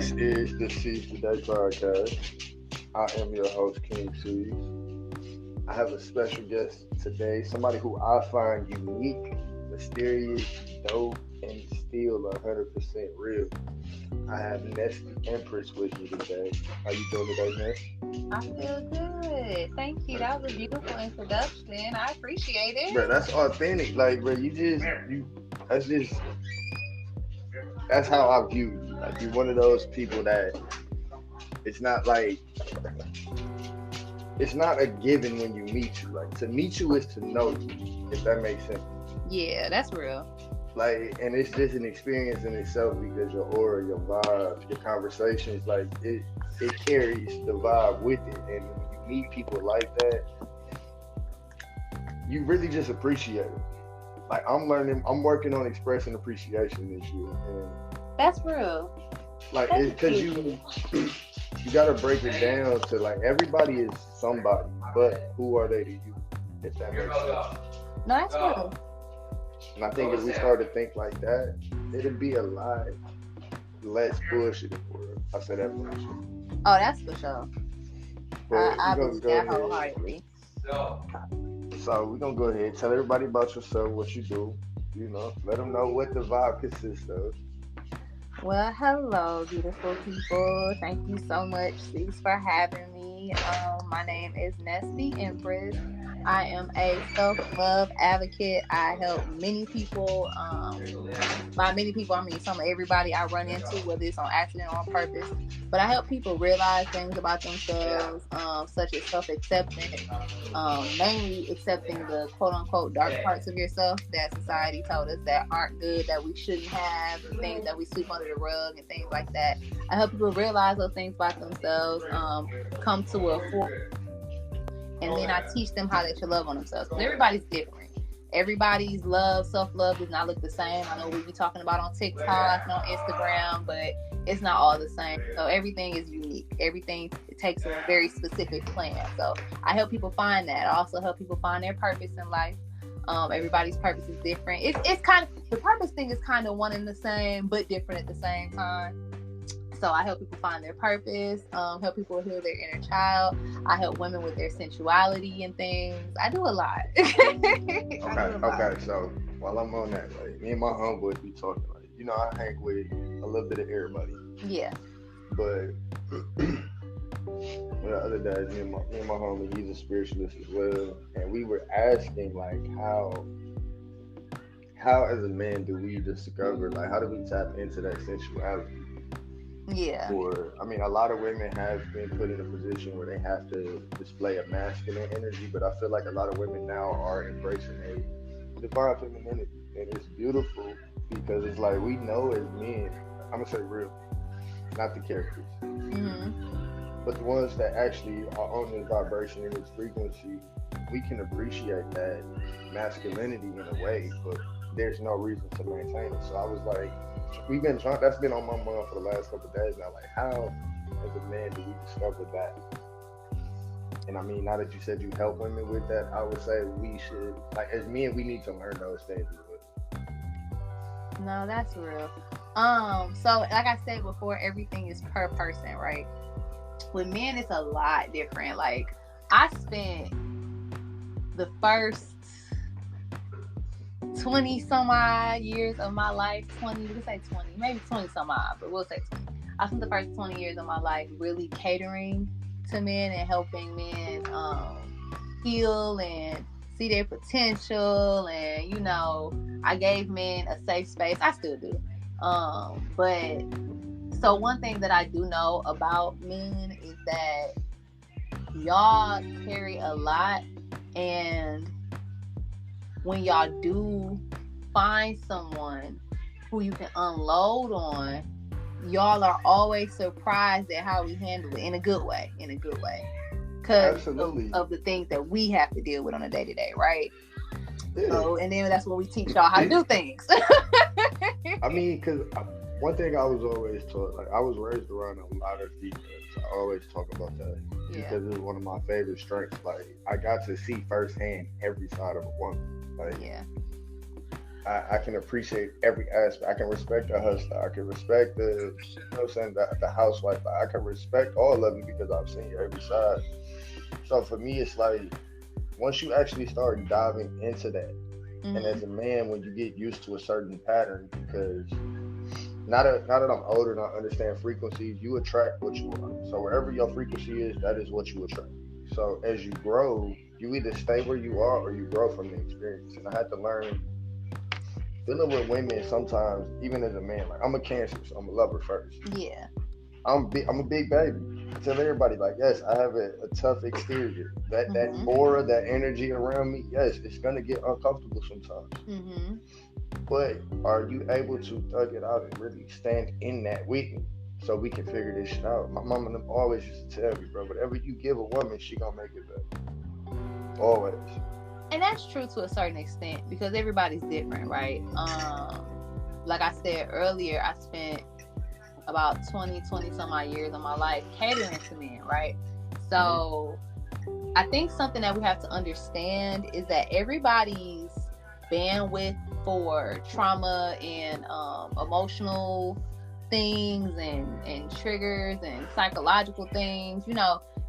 This is the Ceaze Today podcast. I am your host, King Ceaze. I have a special guest today, somebody who I find unique, mysterious, dope, and still 100% real. I have Ness TheE Empress with me today. How you doing today, Ness? I feel good. Thank you. That was a beautiful introduction. I appreciate Bro, it. that's authentic. Like, bro, that's how I view you. Like, you're one of those people that it's not like, it's not a given when you meet you. Like, to meet you is to know you, if that makes sense. Yeah, that's real. Like, and it's just an experience in itself because your aura, your vibe, your conversations, like, it carries the vibe with it. And when you meet people like that, you really just appreciate it. Like, I'm working on expressing appreciation this year. And That's real. like, because you gotta break it down to, like, everybody is somebody, but who are they to you, if that makes sense. No, that's real. And I think if we start to think like that, it'd be a lot less bullshit in the world. I said that for sure. Oh, that's for sure. I we're believe gonna that go wholeheartedly. ahead. So we're gonna go ahead, tell everybody about yourself, what you do, let them know what the vibe consists of. Well, hello, beautiful people. Thank you so much, Ceaze, for having me. My name is Ness TheE Empress. I am a self-love advocate. I help many people. By many people, I mean everybody I run into, whether it's on accident or on purpose. But I help people realize things about themselves, such as self-acceptance, mainly accepting the quote-unquote dark parts of yourself that society told us that aren't good, that we shouldn't have, things that we sweep under the rug and things like that. I help people realize those things about themselves, come to a fore, and then I teach them how they should love on themselves. Because everybody's different. Everybody's self-love does not look the same. I know we be talking about on TikTok and on Instagram, but it's not all the same. So everything is unique. Everything takes a very specific plan. So I help people find that. I also help people find their purpose in life. Everybody's purpose is different. It's kind of, the purpose thing is kind of one and the same, but different at the same time. So I help people find their purpose, help people heal their inner child. I help women with their sensuality and things. I do a lot. Okay. So while I'm on that, like, me and my homeboys be talking, like, I hang with a little bit of everybody. Yeah. But the other day, me and my homie, he's a spiritualist as well, and we were asking, like, how as a man do we discover, like, how do we tap into that sensuality? Yeah. A lot of women have been put in a position where they have to display a masculine energy, but I feel like a lot of women now are embracing a divine femininity, and it's beautiful because it's like, we know as men, I'm gonna say real, not the characters, but the ones that actually are on this vibration and this frequency, we can appreciate that masculinity in a way, but there's no reason to maintain it. So I was like, that's been on my mind for the last couple of days now. Like, how, as a man, do we discover that? And now that you said you help women with that, I would say we should, like, as men, we need to learn those things as well. No, that's real. So like I said before, everything is per person, right? With men, it's a lot different. Like, I spent the first 20 some odd years of my life, 20, we can say 20, maybe 20 some odd, but we'll say 20. I spent the first 20 years of my life really catering to men and helping men heal and see their potential, and I gave men a safe space. I still do. But so one thing that I do know about men is that y'all carry a lot, and when y'all do find someone who you can unload on, y'all are always surprised at how we handle it in a good way. Because of the things that we have to deal with on a day-to-day, right? Yeah. So, and then that's when we teach y'all how to do things. Because one thing I was always taught, like, I was raised around a lot of females. I always talk about that because it's one of my favorite strengths. Like, I got to see firsthand every side of a woman. Like, I can appreciate every aspect. I can respect the hustler. I can respect the, you know what I'm saying, the housewife. I can respect all of it because I've seen every side. So for me, it's like once you actually start diving into that, and Mm-hmm. as a man, when you get used to a certain pattern, because now that I'm older and I understand frequencies, you attract what you are. So wherever your frequency is, that is what you attract. So as you grow, you either stay where you are or you grow from the experience. And I had to learn dealing with women sometimes, even as a man. Like I'm a Cancer, so I'm a lover first. Yeah. I'm a big baby. I tell everybody like, yes, I have a tough exterior. That Mm-hmm. aura, that energy around me, yes, it's gonna get uncomfortable sometimes. Mm-hmm. But are you able to thug it out and really stand in that with me so we can figure this shit out? My mom and them always used to tell me, bro, whatever you give a woman, she gonna make it better. Always. And that's true to a certain extent because everybody's different, right? Like I said earlier, I spent about 20 some odd years of my life catering to men, right? Hmm. So I think something that we have to understand is that everybody's bandwidth for trauma and emotional things and triggers and psychological things,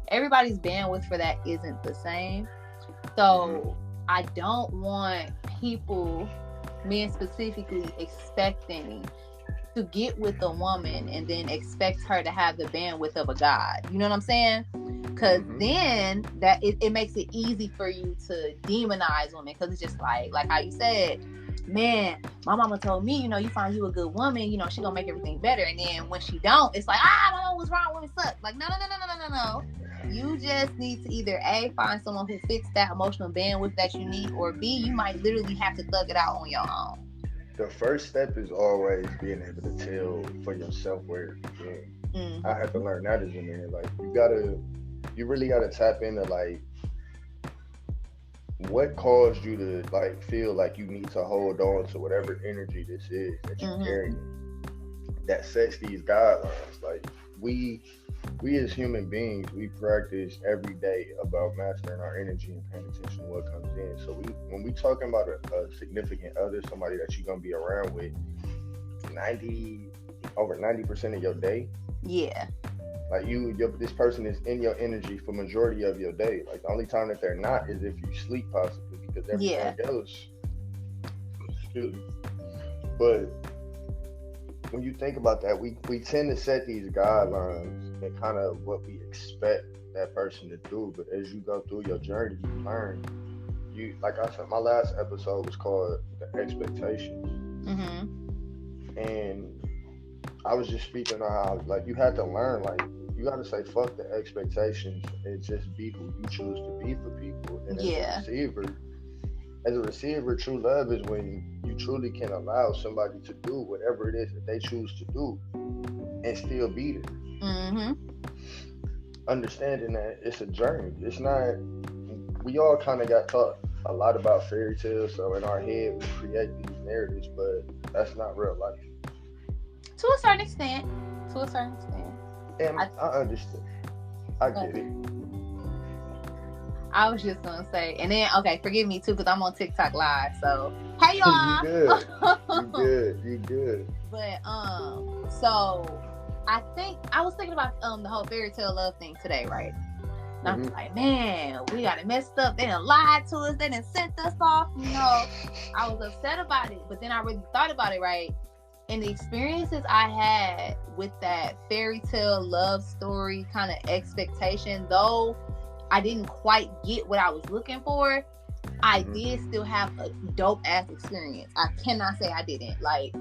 everybody's bandwidth for that isn't the same. Hmm. So I don't want people, men specifically, expecting to get with a woman and then expect her to have the bandwidth of a god. You know what I'm saying? Because Hmm. then it makes it easy for you to demonize women. Because it's just like how you said, man, my mama told me, you find you a good woman, she gonna make everything better. And then when she don't, it's like, my mama was wrong, women suck. Like, no, no, no, no, no, no, no. You just need to either A, find someone who fits that emotional bandwidth that you need, or B, you might literally have to thug it out on your own. The first step is always being able to tell for yourself where it begins. I had to Mm-hmm. learn that as a man. Like you really gotta tap into like what caused you to like feel like you need to hold on to whatever energy this is that you're Mm-hmm. carrying that sets these guidelines. Like we we as human beings, we practice every day about mastering our energy and paying attention to what comes in. So when we talking about a significant other, somebody that you're gonna be around with 90 over 90% of your day, Yeah. like this person is in your energy for majority of your day. Like the only time that they're not is if you sleep possibly because Yeah. everything else, excuse me. But when you think about that, we tend to set these guidelines and kind of what we expect that person to do. But as you go through your journey, you learn. You like I said, my last episode was called the expectations, Mm-hmm. and I was just speaking on how like you had to learn like you got to say fuck the expectations and just be who you choose to be for people. And Yeah. as a receiver, true love is when you truly can allow somebody to do whatever it is that they choose to do and still be there. Mm-hmm. Understanding that it's a journey. It's not. We all kind of got taught a lot about fairy tales, so in our head we create these narratives, but that's not real life. To a certain extent. To a certain extent. And I I understand. I but get it. I was just gonna say, and then okay, forgive me too, because I'm on TikTok live. So hey You good. You y'all. good. You good. But so I think I was thinking about the whole fairy tale love thing today, right? And I'm Hmm. like, man, we got it messed up. They done lied to us. They done sent us off. I was upset about it, but then I really thought about it, right? And the experiences I had with that fairy tale love story kind of expectation, though I didn't quite get what I was looking for, I Hmm. did still have a dope ass experience. I cannot say I didn't. Like,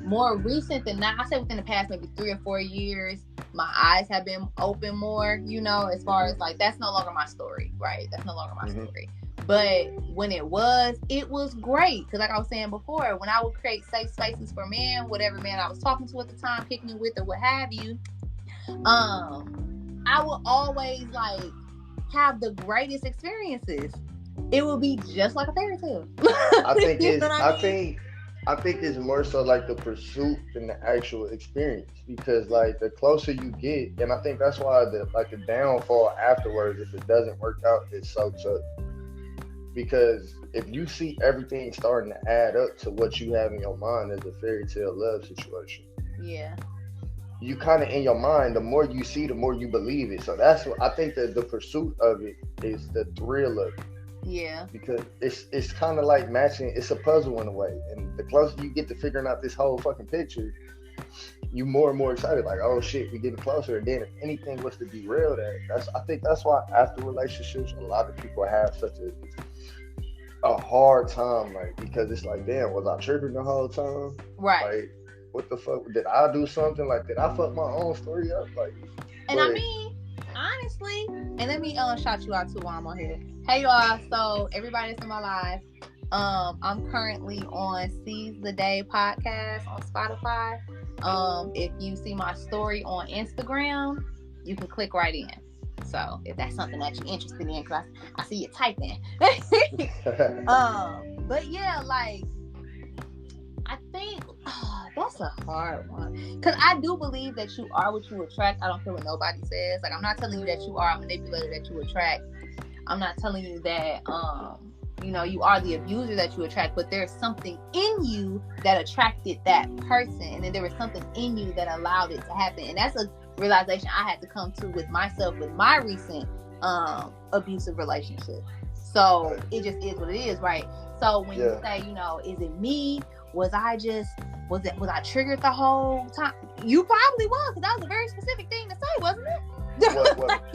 more recent than that, I said within the past maybe 3 or 4 years, my eyes have been open more, as far Hmm. as like, that's no longer my story, right? That's no longer my Hmm. story. But when it was great. Because, like I was saying before, when I would create safe spaces for men, whatever man I was talking to at the time, picking it with, or what have you, I would always like have the greatest experiences. It will be just like a fairy tale. I think You know it's what I mean? I think it's more so like the pursuit than the actual experience because like the closer you get, and I think that's why the downfall afterwards if it doesn't work out is so tough because if you see everything starting to add up to what you have in your mind as a fairy tale love situation, Yeah. you kind of in your mind, the more you see, the more you believe it. So that's what I think that the pursuit of it is the thrill of it. Yeah. Because it's kind of like matching. It's a puzzle in a way, and the closer you get to figuring out this whole fucking picture, you more and more excited. Like, oh shit, we getting closer. And then if anything was to derail that, I think that's why after relationships, a lot of people have such a hard time, like because it's like, damn, was I tripping the whole time? Right. Like, what the fuck? Did I do something? Like, did I fuck my own story up? Like, And I but mean, honestly, and let me shout you out too while I'm on here. Hey y'all, so everybody that's in my life, I'm currently on Ceaze the Day podcast on Spotify. If you see my story on Instagram, you can click right in. So if that's something that you're interested in, because I see you typing. But yeah, like I think that's a hard one because I do believe that you are what you attract. I don't care what nobody says. Like I'm not telling you that you are a manipulator that you attract. I'm not telling you that you are the abuser that you attract, but there's something in you that attracted that person, and then there was something in you that allowed it to happen. And that's a realization I had to come to with myself with my recent abusive relationship. So it just is what it is, right? So when you say, is it me? Was I triggered the whole time? You probably was, because that was a very specific thing to say, wasn't it?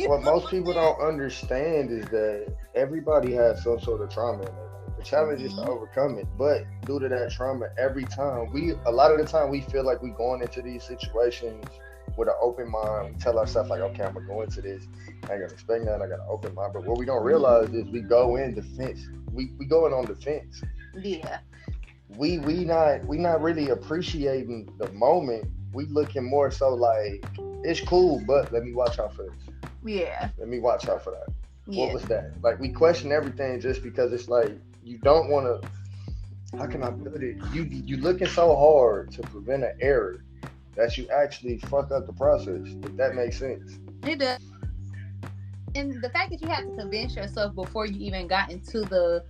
What most people don't understand is that everybody has some sort of trauma in their life. The challenge is to overcome it. But due to that trauma, a lot of the time we feel like we going into these situations with an open mind. We tell ourselves like, okay, I'm gonna go into this. I ain't gonna expect nothing. I got an open mind. But what we don't realize is we go in defense. We going on defense. Yeah. We not really appreciating the moment. We looking more so like it's cool, but let me watch out for this. Yeah. Let me watch out for that. Yeah. What was that? Like we question everything just because it's like you don't want to. How can I put it? You looking so hard to prevent an error that you actually fuck up the process. If that makes sense. It does. And the fact that you had to convince yourself before you even got into the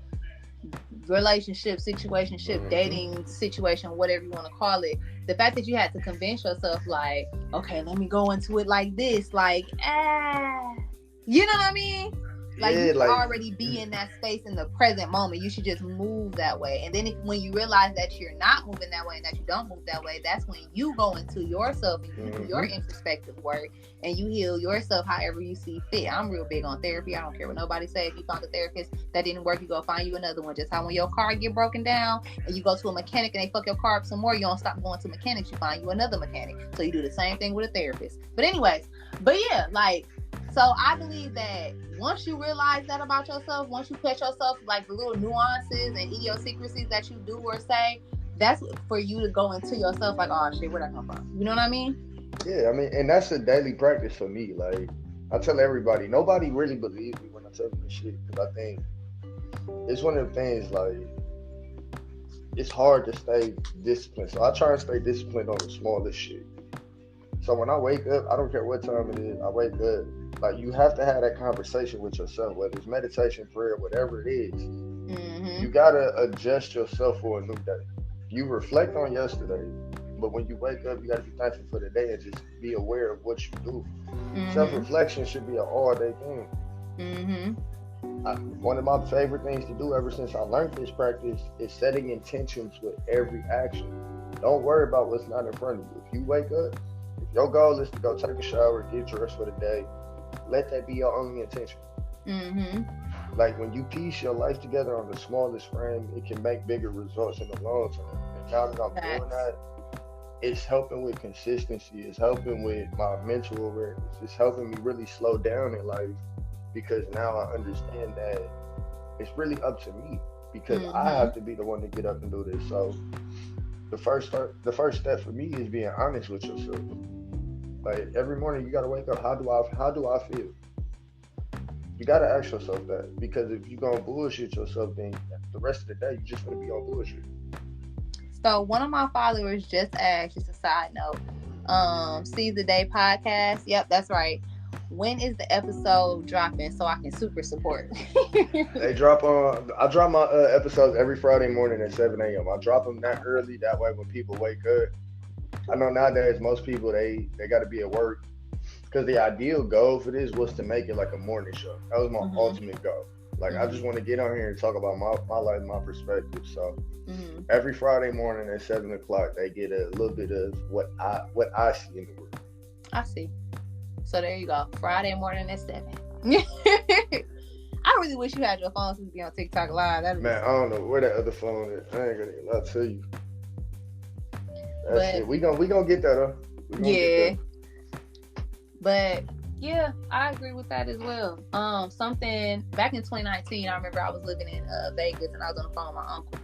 relationship, situationship, dating situation, whatever you want to call it, the fact that you had to convince yourself like, okay, let me go into it like this, like, you know what I mean? Like, you should already be in that space in the present moment. You should just move that way. And then when you realize that you're not moving that way and that you don't move that way, that's when you go into yourself and you do your introspective work and you heal yourself however you see fit. I'm real big on therapy. I don't care what nobody says. If you found a therapist that didn't work, you go find you another one. Just how when your car get broken down and you go to a mechanic and they fuck your car up some more, you don't stop going to mechanics. You find you another mechanic. So you do the same thing with a therapist. But anyways, yeah, like, so I believe that once you realize that about yourself, once you catch yourself, like the little nuances and idiosyncrasies that you do or say, that's for you to go into yourself like, oh shit, where'd that come from? You know what I mean? Yeah, I mean, and that's a daily practice for me. Like, I tell everybody, nobody really believes me when I tell them this shit, because I think it's one of the things, like, it's hard to stay disciplined. So I try and stay disciplined on the smallest shit. So when I wake up, I don't care what time it is, I wake up, like, you have to have that conversation with yourself, whether it's meditation, prayer, whatever it is. You gotta adjust yourself for a new day. You reflect on yesterday, but when you wake up, you gotta be thankful for the day and just be aware of what you do. Self-reflection should be an all-day thing. One of my favorite things to do ever since I learned this practice is setting intentions with every action. Don't worry about what's not in front of you. If you wake up, if your goal is to go take a shower, get dressed for the day, let that be your only intention. Like, when you piece your life together on the smallest frame, it can make bigger results in the long term. And now that I'm doing that, it's helping with consistency. It's helping with my mental awareness. It's helping me really slow down in life, because now I understand that it's really up to me, because I have to be the one to get up and do this. So the first step for me is being honest with yourself. Like, every morning you gotta wake up. How do I feel? You gotta ask yourself that, because if you gonna bullshit yourself, then the rest of the day you just gonna be on bullshit. So one of my followers just asked, just a side note, Ceaze the Day podcast. Yep, that's right. When is the episode dropping so I can super support? They drop on. I drop my episodes every Friday morning at 7 a.m. I drop them that early. That way, when people wake up, I know nowadays most people they got to be at work because the ideal goal for this was to make it like a morning show. That was my Mm-hmm. ultimate goal. Like I Mm-hmm. just want to get on here and talk about my life, my perspective. So Mm-hmm. every Friday morning at 7 o'clock, they get a little bit of what I see in the world. I see. So there you go. Friday morning at 7. I really wish you had your phone so you could be on TikTok live. That'd be Man, I don't know where that other phone is. I ain't gonna even lie to you. That's but it. We gonna get that up. We gonna yeah. get But yeah, I agree with that as well. Something back in 2019, I remember I was living in Vegas and I was on the phone with my uncle.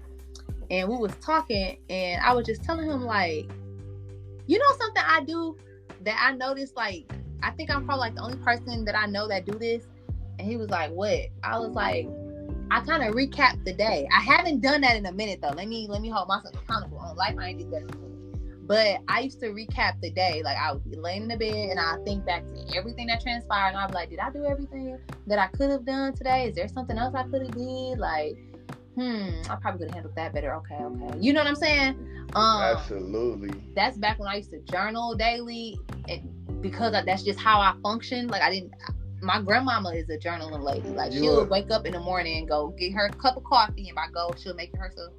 And we was talking and I was just telling him like, you know something I do that I noticed, like I think I'm probably like the only person that I know that do this. And he was like, what? I was like, I kind of recap the day. I haven't done that in a minute though. Let me hold myself accountable. On life, I ain't did that in a minute. But I used to recap the day. Like I would be laying in the bed and I think back to everything that transpired and I'd be like, did I do everything that I could have done today? Is there something else I could have did? Like, I probably could have handled that better. Okay. You know what I'm saying? Absolutely. That's back when I used to journal daily, and because that's just how I function. Like my grandmama is a journaling lady. Like she'll wake up in the morning and go get her a cup of coffee, and by go she'll make herself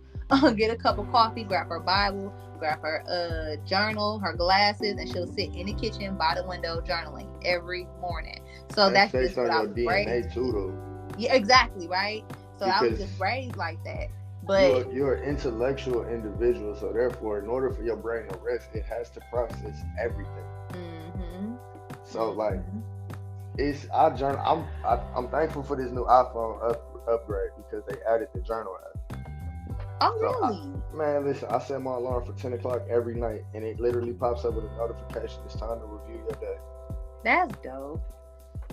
get a cup of coffee, grab her Bible, grab her journal, her glasses, and she'll sit in the kitchen by the window journaling every morning. So that's just what I was raised too, though. Yeah, exactly, right. So I was just raised like that. But you're an intellectual individual, so therefore, in order for your brain to rest, it has to process everything. Mm-hmm. So like, I journal. I'm thankful for this new iPhone upgrade because they added the journal app. Oh, really? Man, listen, I set my alarm for 10 o'clock every night, and it literally pops up with a notification. It's time to review your day. That's dope.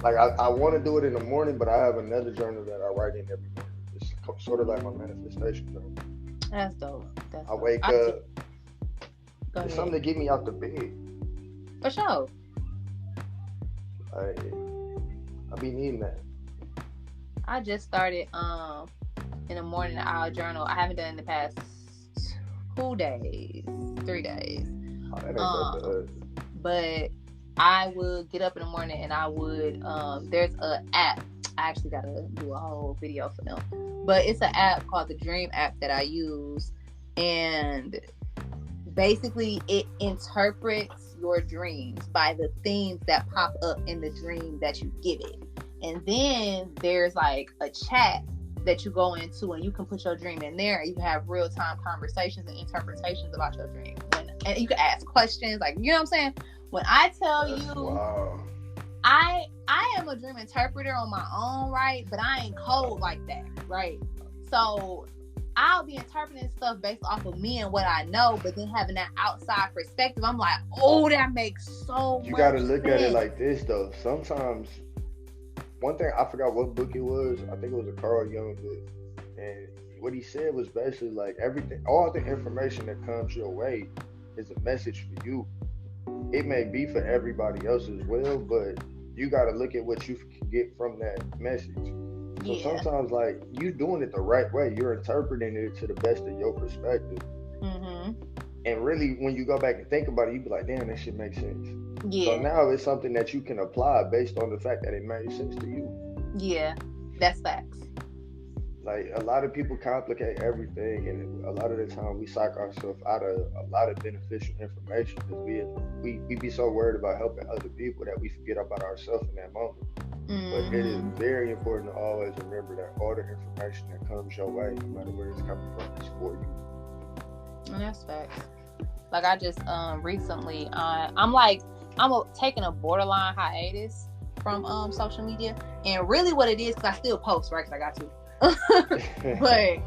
Like, I want to do it in the morning, but I have another journal that I write in every morning. It's sort of like my manifestation journal. That's dope. I wake up. It's something to get me out the bed. For sure. I be needing that. I just started in the morning I'll journal. I haven't done it in the past 2 days, 3 days. Oh, that ain't that but I would get up in the morning and I would there's an app. I actually gotta do a whole video for them. But it's an app called the Dream app that I use, and basically it interprets your dreams by the themes that pop up in the dream that you give it. And then there's like a chat that you go into and you can put your dream in there and you can have real-time conversations and interpretations about your dream. And you can ask questions, like, you know what I'm saying? When I tell wow. I am a dream interpreter on my own, right? But I ain't cold like that, right? So I'll be interpreting stuff based off of me and what I know, but then having that outside perspective, I'm like, oh, that makes so much sense. You gotta look at it like this, though. Sometimes, one thing, I forgot what book it was. I think it was a Carl Jung book. And what he said was basically like everything, all the information that comes your way is a message for you. It may be for everybody else as well, but you got to look at what you can get from that message. So sometimes, like, you doing it the right way. You're interpreting it to the best of your perspective. Mm-hmm. And really, when you go back and think about it, you be like, damn, that shit makes sense. Yeah. So now it's something that you can apply based on the fact that it made sense to you. Yeah, that's facts. Like, a lot of people complicate everything, and a lot of the time we psych ourselves out of a lot of beneficial information because we be so worried about helping other people that we forget about ourselves in that moment. Mm-hmm. But it is very important to always remember that all the information that comes your way, no matter where it's coming from, is for you. And that's facts. Like, I just recently, I'm taking a borderline hiatus from social media, and really what it is, because I still post, right? Because I got to. But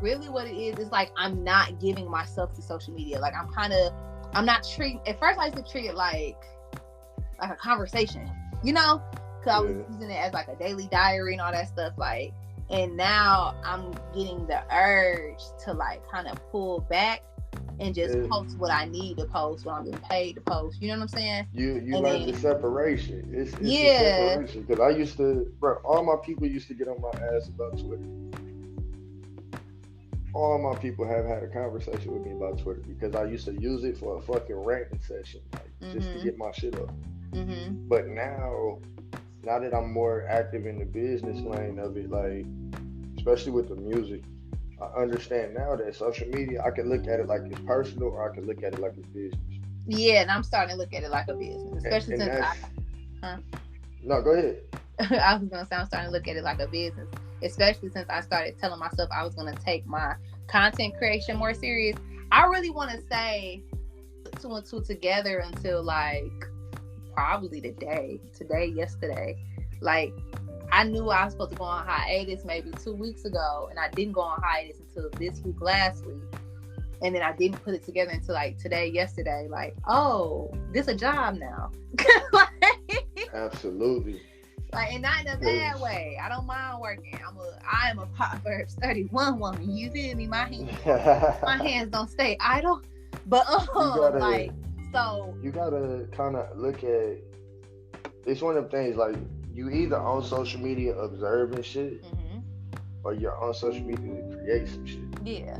really what it is like I'm not giving myself to social media. Like I'm not treating, at first I used to treat it like a conversation, you know, because I was using it as like a daily diary and all that stuff, like, and now I'm getting the urge to like kind of pull back and just post what I need to post, what I'm getting paid to post. You know what I'm saying? You And learn the then separation. It's the yeah. separation because I used to, bro. All my people used to get on my ass about Twitter. All my people have had a conversation with me about Twitter because I used to use it for a fucking ranting session, like just to Mhm. get my shit up. Mhm. But now that I'm more active in the business lane of it, like especially with the music, I understand now that social media, I can look at it like it's personal or I can look at it like it's business. Yeah, and I'm starting to look at it like a business, especially And since that's huh? no, go ahead. I was gonna say I'm starting to look at it like a business, especially since I started telling myself I was gonna take my content creation more serious. I really want to say put two and two together until like probably today, yesterday. Like I knew I was supposed to go on hiatus maybe 2 weeks ago, and I didn't go on hiatus until this week, last week. And then I didn't put it together until like today, yesterday. Like, oh, this a job now. Absolutely. Like, and not in a bad way. I don't mind working. I am a Proverbs 31 woman. You feel me? My hands don't stay idle. But you gotta like, so you gotta kind of look at. It's one of them things like you either on social media observing shit, mm-hmm. or you're on social media to create some shit. Yeah.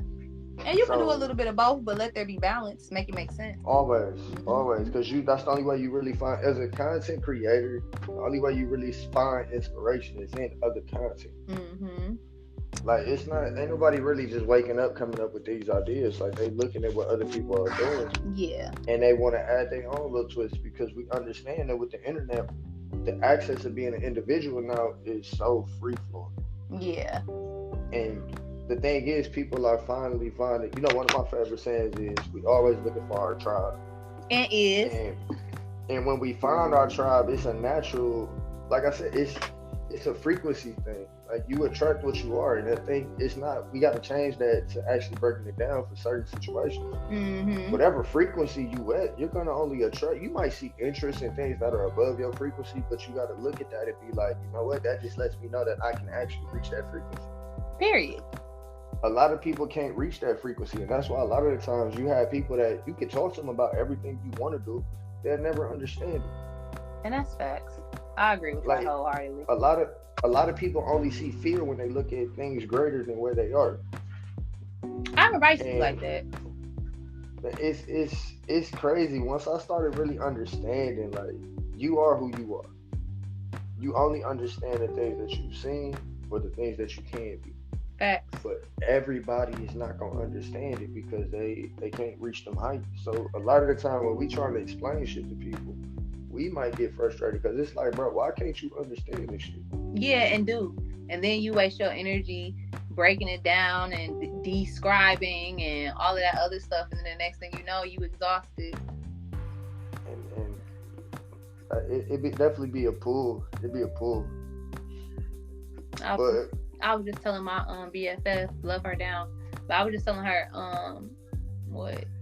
And you can do a So little bit of both, but let there be balance. Make it make sense. always, Mm-hmm. always, because that's the only way you really find as a content creator. The only way you really find inspiration is in other content. Mm-hmm. Like it's not ain't nobody really just waking up coming up with these ideas. Like they looking at what other people are doing. Yeah. And they want to add their own little twist because we understand that with the internet, the access of being an individual now is so free flowing. Yeah. And the thing is, people are finally finding. You know, one of my favorite sayings is, "We always looking for our tribe." And is. And when we find our tribe, it's a natural. Like I said, it's a frequency thing. Like you attract what you are, and that thing it's not. We got to change that to actually breaking it down for certain situations. Mm-hmm. Whatever frequency you at, you're gonna only attract. You might see interest in things that are above your frequency, but you got to look at that and be like, you know what? That just lets me know that I can actually reach that frequency. Period. A lot of people can't reach that frequency, and that's why a lot of the times you have people that you can talk to them about everything you want to do, they'll never understand it. And that's facts. I agree with that wholeheartedly. A lot of people only see fear when they look at things greater than where they are. I'm a you like that. It's crazy. Once I started really understanding, like you are who you are. You only understand the things that you've seen or the things that you can be. Facts. But everybody is not gonna understand it because they can't reach them heights. So a lot of the time when we trying to explain shit to people, we might get frustrated because it's like, bro, why can't you understand this shit? Yeah, and then you waste your energy breaking it down and describing and all of that other stuff, and then the next thing you know, you exhausted. And it'd definitely be a pull. It'd be a pull. I was just telling my BFF, love her down, but I was just telling her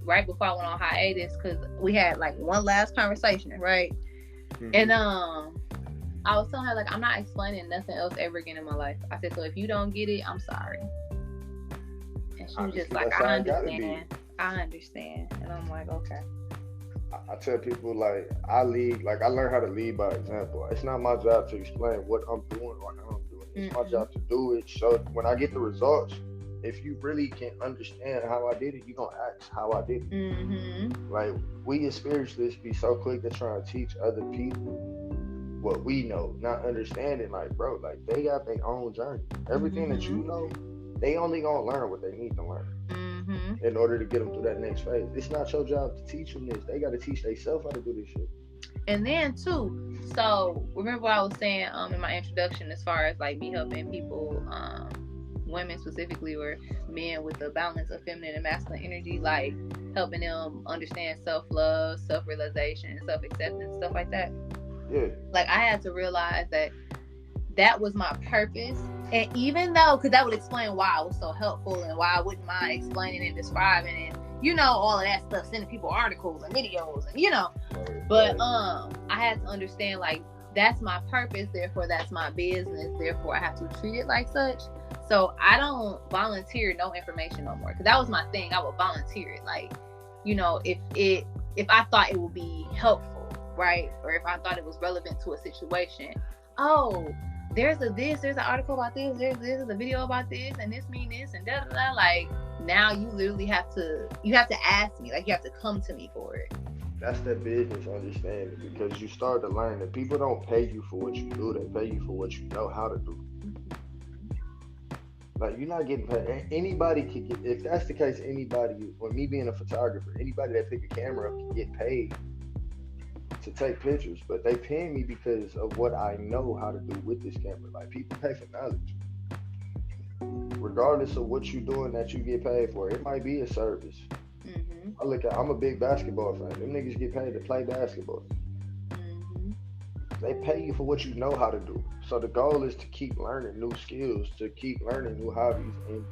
right before I went on hiatus, because we had like one last conversation, right? Mm-hmm. And I was telling her, like, I'm not explaining nothing else ever again in my life. I said, so if you don't get it, I'm sorry. And she was just like, I understand. And I'm like, okay. I tell people, like, I learn how to lead by example. It's not my job to explain what I'm doing or how I'm doing it. It's my job to do it. So when I get the results, if you really can understand how I did it, you're going to ask how I did it. Mm-hmm. Like, we as spiritualists be so quick to try and teach other people what we know, not understanding, like, bro, like, they got their own journey. Everything that you know, they only gonna learn what they need to learn in order to get them through that next phase. It's not your job to teach them this. They got to teach themselves how to do this shit. And then too, so remember what I was saying in my introduction, as far as like me helping people, women specifically, or men, with the balance of feminine and masculine energy, like helping them understand self-love, self-realization, self-acceptance, stuff like that. Yeah. Like, I had to realize that was my purpose. And even though, because that would explain why I was so helpful and why I wouldn't mind explaining and describing and, you know, all of that stuff, sending people articles and videos and, you know. But I had to understand, like, that's my purpose, therefore that's my business, therefore I have to treat it like such. So I don't volunteer no information no more, because that was my thing. I would volunteer it, like, if I thought it would be helpful, right, or if I thought it was relevant to a situation. Oh, there's an article about this, there's a video about this, and this mean this, and da da da. Like, now you literally have to ask me, like, you have to come to me for it. That's that business understanding, because you start to learn that people don't pay you for what you do; they pay you for what you know how to do. Like, you're not getting paid. Anybody could get. If that's the case, anybody, or me being a photographer, anybody that pick a camera up can get paid to take pictures. But they pay me because of what I know how to do with this camera. Like, people pay for knowledge, regardless of what you're doing that you get paid for. It might be a service. I'm a big basketball fan. Them niggas get paid to play basketball. They pay you for what you know how to do. So the goal is to keep learning new skills, to keep learning new hobbies. And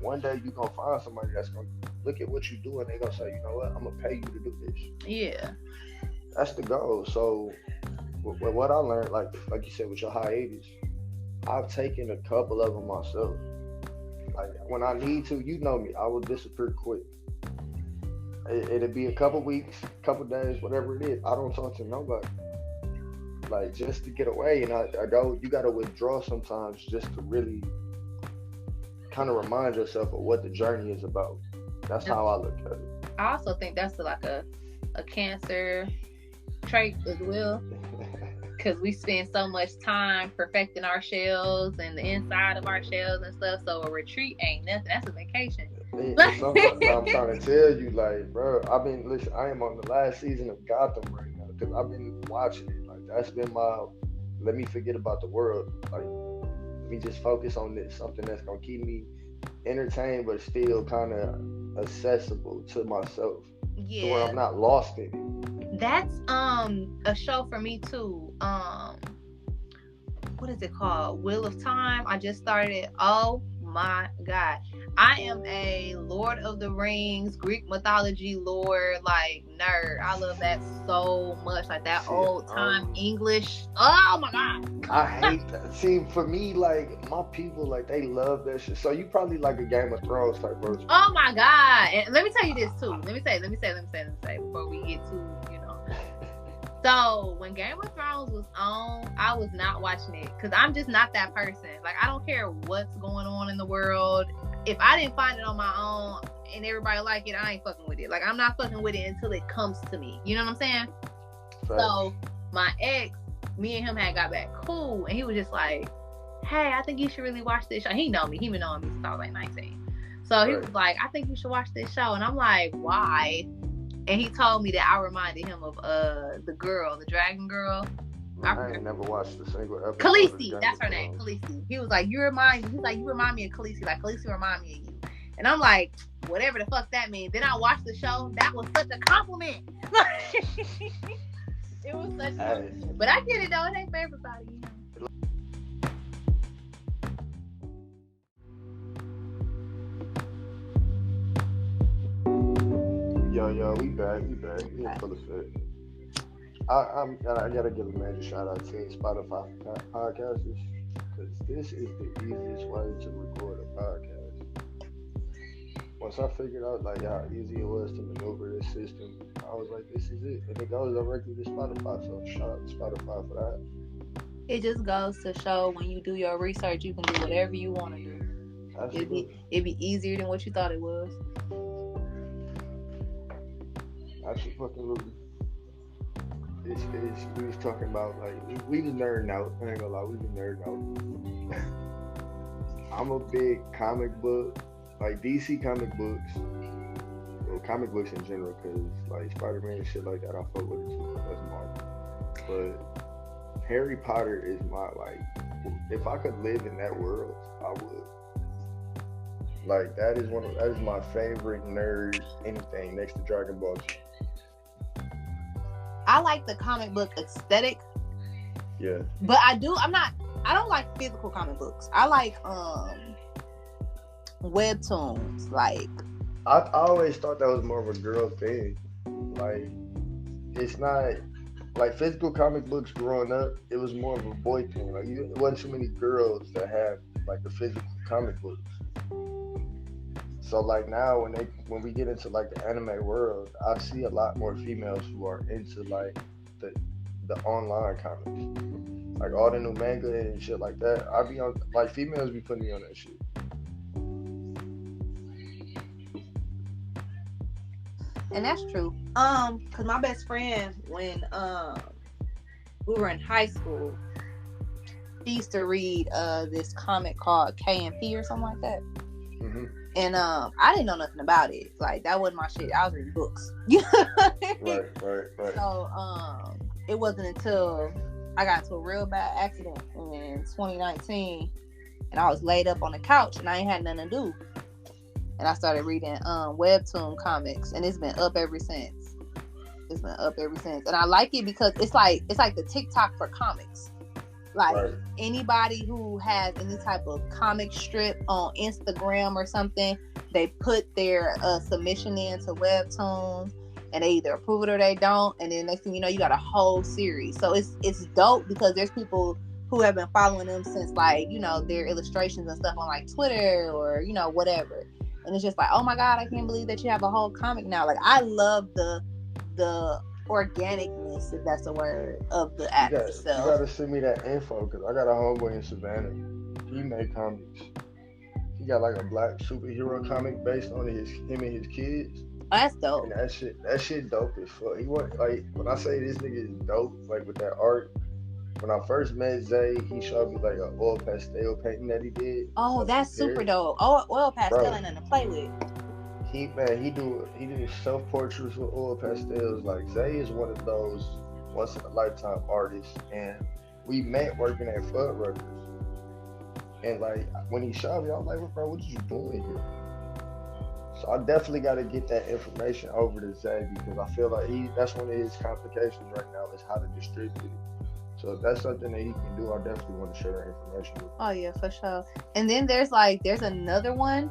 one day you're going to find somebody that's going to look at what you do and they're going to say, you know what, I'm going to pay you to do this. Yeah. That's the goal. So what I learned, like you said, with your hiatus, I've taken a couple of them myself. Like, when I need to, you know me, I will disappear quick. It'll be a couple weeks, couple days, whatever it is. I don't talk to nobody. Like, just to get away. And I go, you got to withdraw sometimes just to really kind of remind yourself of what the journey is about. That's how I look at it. I also think that's like a Cancer trait as well. Because we spend so much time perfecting our shells and the inside of our shells and stuff. So a retreat ain't nothing. That's a vacation. Sometimes I'm trying to tell you, like, bro, listen, I am on the last season of Gotham right now because I've been watching it. Like, that's been let me forget about the world. Like, let me just focus on this, something that's going to keep me entertained but still kind of accessible to myself. Yeah. To where I'm not lost in it. That's a show for me too. What is it called? Wheel of Time. I just started it. Oh my God. I am a Lord of the Rings, Greek mythology lore, like, nerd. I love that so much. Like, that old time English. Oh my God. I hate that. See, for me, like, my people, like, they love that shit. So you probably like a Game of Thrones type version. Oh my God. And let me tell you this too. Let me say before we get to, So when Game of Thrones was on, I was not watching it because I'm just not that person. Like, I don't care what's going on in the world. If I didn't find it on my own and everybody like it, I ain't fucking with it. Like, I'm not fucking with it until it comes to me. You know what I'm saying? Right. So my ex, me and him had got back cool, and he was just like, hey, I think you should really watch this show. He know me. He been knowing me since I was like 19. So he was like, I think you should watch this show. And I'm like, why? And he told me that I reminded him of the dragon girl. I ain't never watched a single episode. Khaleesi, that's her name, Khaleesi. He was like, you remind me of Khaleesi, like Khaleesi remind me of you. And I'm like, whatever the fuck that means. Then I watched the show. That was such a compliment. It was such a compliment. But I get it though. It ain't for everybody, Yo, we back. We in full effect. I gotta give a major shout out to Spotify podcasters, because this is the easiest way to record a podcast. Once I figured out like how easy it was to maneuver this system, I was like, this is it, and it goes directly to Spotify. So shout out to Spotify for that. It just goes to show when you do your research, you can do whatever you want to do. Absolutely. It'd be easier than what you thought it was. Absolutely. We was talking about, like, we was nerding out. I ain't gonna lie, we was nerding out. I'm a big comic book, like DC comic books, well, comic books in general, because like Spider-Man and shit like that, I fuck with it too. That's Marvel. But Harry Potter is my, like, if I could live in that world, I would. Like, that is my favorite nerd anything next to Dragon Ball Z. I like the comic book aesthetic. Yeah. But I don't like physical comic books. I like webtoons. Like, I always thought that was more of a girl thing. Like, it's not like physical comic books growing up, it was more of a boy thing. Like, it wasn't too many girls that had like the physical comic books. So like now when we get into like the anime world, I see a lot more females who are into like the the online comics. Like all the new manga and shit like that. I be on like females be putting me on that shit. And that's true. Cause my best friend, when we were in high school, she used to read this comic called K&P or something like that. Hmm. And I didn't know nothing about it. Like that wasn't my shit. I was reading books. You know what I mean? Right. So it wasn't until I got into a real bad accident in 2019, and I was laid up on the couch and I ain't had nothing to do. And I started reading webtoon comics, and it's been up ever since. It's been up ever since, and I like it because it's like the TikTok for comics. Like Right. anybody who has any type of comic strip on Instagram or something, they put their submission in to webtoons, and they either approve it or they don't. And then next thing you know, you got a whole series. So it's dope because there's people who have been following them since like, you know, their illustrations and stuff on like Twitter or, you know, whatever. And it's just like, oh my God, I can't believe that you have a whole comic now. Like I love the organicness, if that's the word, of the app You itself. gotta send me that info because I got a homeboy in Savannah. He made comics. He got like a black superhero comic based on him and his kids. Oh, that's dope. And that shit dope as fuck. He want like when I say this nigga is dope, like with that art. When I first met Zay, he showed me like an oil pastel painting that he did. Oh, that's super Prepared. dope. Oh, oil pastel Bro, ain't nothing to play with. he do self portraits with oil pastels. Like Zay is one of those once in a lifetime artists, and we met working at Fuddruckers. And like when he showed me, I was like, "Bro, what are you doing here?" So I definitely got to get that information over to Zay because I feel like that's one of his complications right now is how to distribute it. So if that's something that he can do, I definitely want to share that information with him. Oh yeah, for sure. And then there's another one.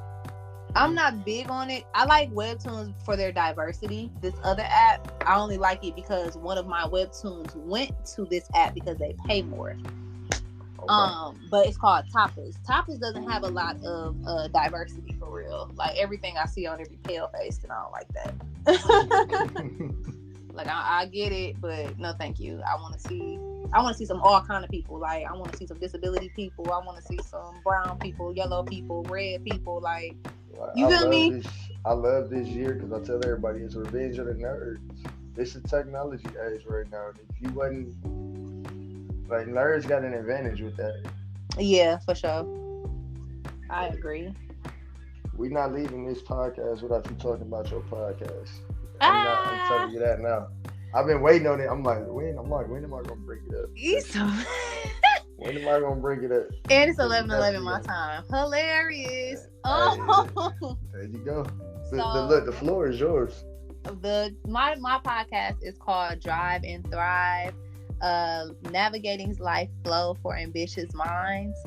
I'm not big on it. I like webtoons for their diversity. This other app, I only like it because one of my webtoons went to this app because they pay more. Okay. But it's called Tapas. Tapas doesn't have a lot of diversity for real. Like everything I see on every pale face, and I don't like that. Like I get it, but no, thank you. I want to see some all kind of people. Like I want to see some disability people. I want to see some brown people, yellow people, red people. Like you feel me? I love this year because I tell everybody it's Revenge of the Nerds. It's a technology age right now. And if you wasn't like nerds got an advantage with that. Yeah, for sure. I agree. We're not leaving this podcast without you talking about your podcast. I'm telling you that now. I've been waiting on it. I'm like, when am I gonna bring it up? When am I gonna bring it up? And it's 11:11 my time. Hilarious. Oh, there you go. So, The floor is yours. My podcast is called Drive and Thrive. Navigating life flow for ambitious minds.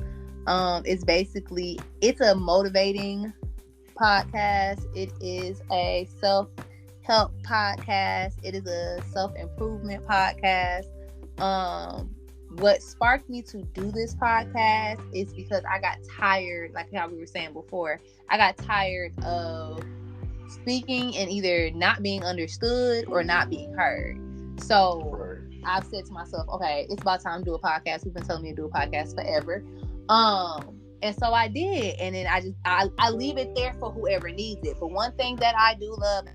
It's a motivating podcast. It is a self-help podcast. It is a self-improvement podcast. What sparked me to do this podcast is because I got tired, like how we were saying before, I got tired of speaking and either not being understood or not being heard. So I've said to myself, okay, it's about time to do a podcast. We've been telling me to do a podcast forever. And so I did. And then I leave it there for whoever needs it. But one thing that I do love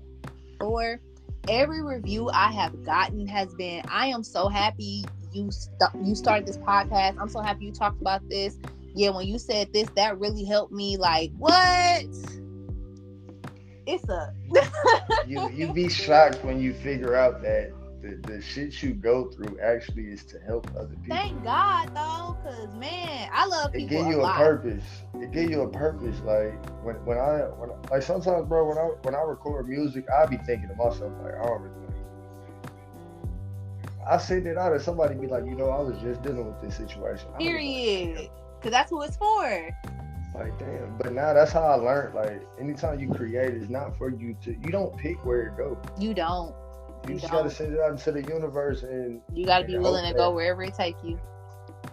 for every review I have gotten has been, I am so happy you started this podcast. I'm so happy you talked about this. Yeah, when you said this, that really helped me. Like, what? It's a you be shocked when you figure out that the shit you go through actually is to help other people. Thank God though, cause man, I love people. It give you a purpose. It give you a purpose. Like when I like sometimes, bro, when I record music, I be thinking to myself like, I don't really know. I send it out and somebody be like, I was just dealing with this situation. Period. Cause that's who it's for. Like damn, but now that's how I learned. Like anytime you create, it's not for you to. You don't pick where it goes. You don't. You just gotta send it out into the universe, and you gotta be willing to go wherever it take you.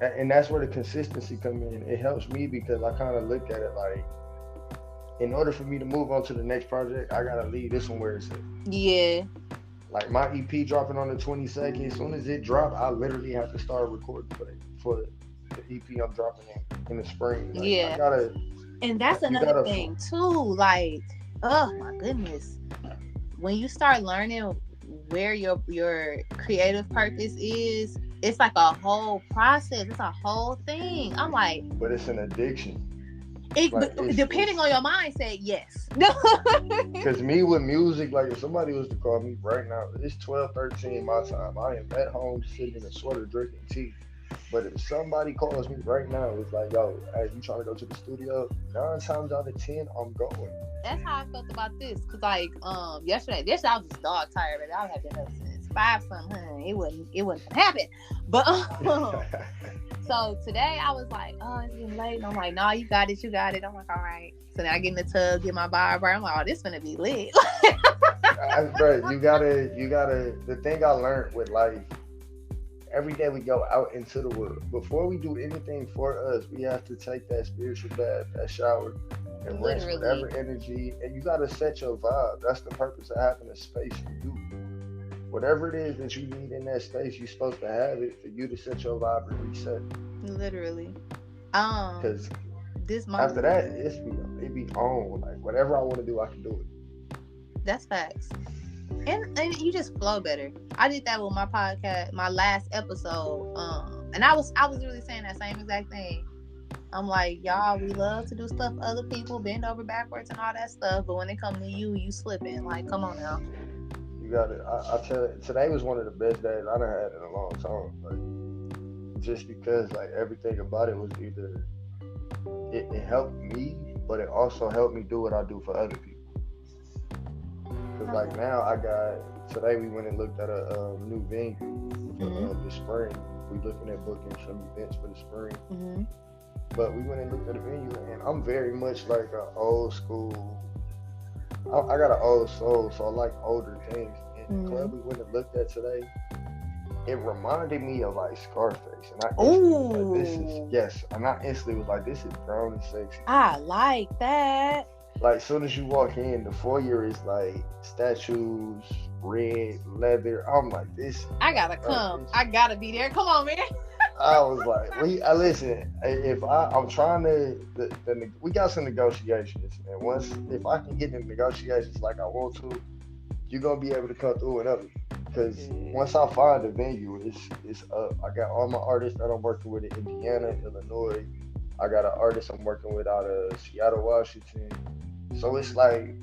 And that's where the consistency come in. It helps me because I kind of look at it like, in order for me to move on to the next project, I gotta leave this one where it's at. Yeah. Like my EP dropping on the 22nd. As soon as it drop, I literally have to start recording for the EP I'm dropping in the spring. Like I Yeah. gotta, And that's you another gotta. thing too. Like, oh my goodness. When you start learning where your creative purpose is, it's like a whole process. It's a whole thing. I'm like, But it's an addiction. but Like depending on your mindset, yes. Because me with music, like if somebody was to call me right now, it's 12:13 my time. I am at home sitting in a sweater drinking tea. But if somebody calls me right now, it's like, yo, hey, you trying to go to the studio? 9 times out of 10, I'm going. That's how I felt about this. Cause like yesterday I was just dog tired, but I have been up since 5 something. It wouldn't gonna happen. But so today I was like, oh, it's getting late. And I'm like, no, you got it. I'm like, all right. So then I get in the tub, get my barber. I'm like, oh, this gonna be lit. Bro, you gotta. The thing I learned with life, every day we go out into the world. Before we do anything for us, we have to take that spiritual bath, that shower, and rinse whatever energy. And you gotta set your vibe. That's the purpose of having a space for you. Whatever it is that you need in that space, you're supposed to have it for you to set your vibe and reset. Literally. Because this month after that, it be on. Like whatever I want to do, I can do it. That's facts. And you just flow better. I did that with my podcast, my last episode. And I was really saying that same exact thing. I'm like, y'all, we love to do stuff for other people, bend over backwards and all that stuff. But when it comes to you slipping. Like, come on now. You got it. I tell you, today was one of the best days I done had in a long time. Like, just because like everything about it was either it helped me, but it also helped me do what I do for other people. Cause like now today we went and looked at a new venue for the spring. We looking at booking some events for the spring. Mm-hmm. But we went and looked at a venue, and I'm very much like an old school. I got an old soul, so I like older things. And the club we went and looked at today, it reminded me of like Scarface, and I instantly was like, and I instantly was like, this is grown and sexy. I like that. Like, as soon as you walk in, the foyer is like statues, red leather. I'm like, this. I gotta come. I gotta be there. Come on, man. I was like, listen. If I'm trying to, we got some negotiations, and if I can get in negotiations like I want to, you're gonna be able to come through whenever. Because once I find a venue, it's up. I got all my artists that I'm working with in Indiana, Illinois. I got an artist I'm working with out of Seattle, Washington. So it's like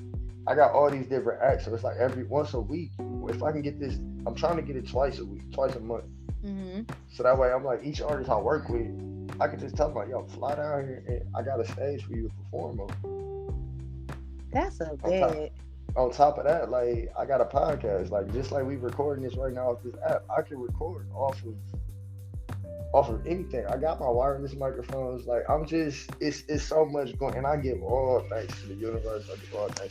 I got all these different acts. So it's like once a week. If I can get this, I'm trying to get it twice a week, twice a month. Mm-hmm. So that way I'm like, each artist I work with, I can just tell them like, yo, fly down here and I got a stage for you to perform on. That's so good. On top of that, like I got a podcast. Like just like we recording this right now off this app, I can record off of anything. I got my wireless microphones. Like I'm just, it's so much going, and I give all thanks to the universe. I give all thanks to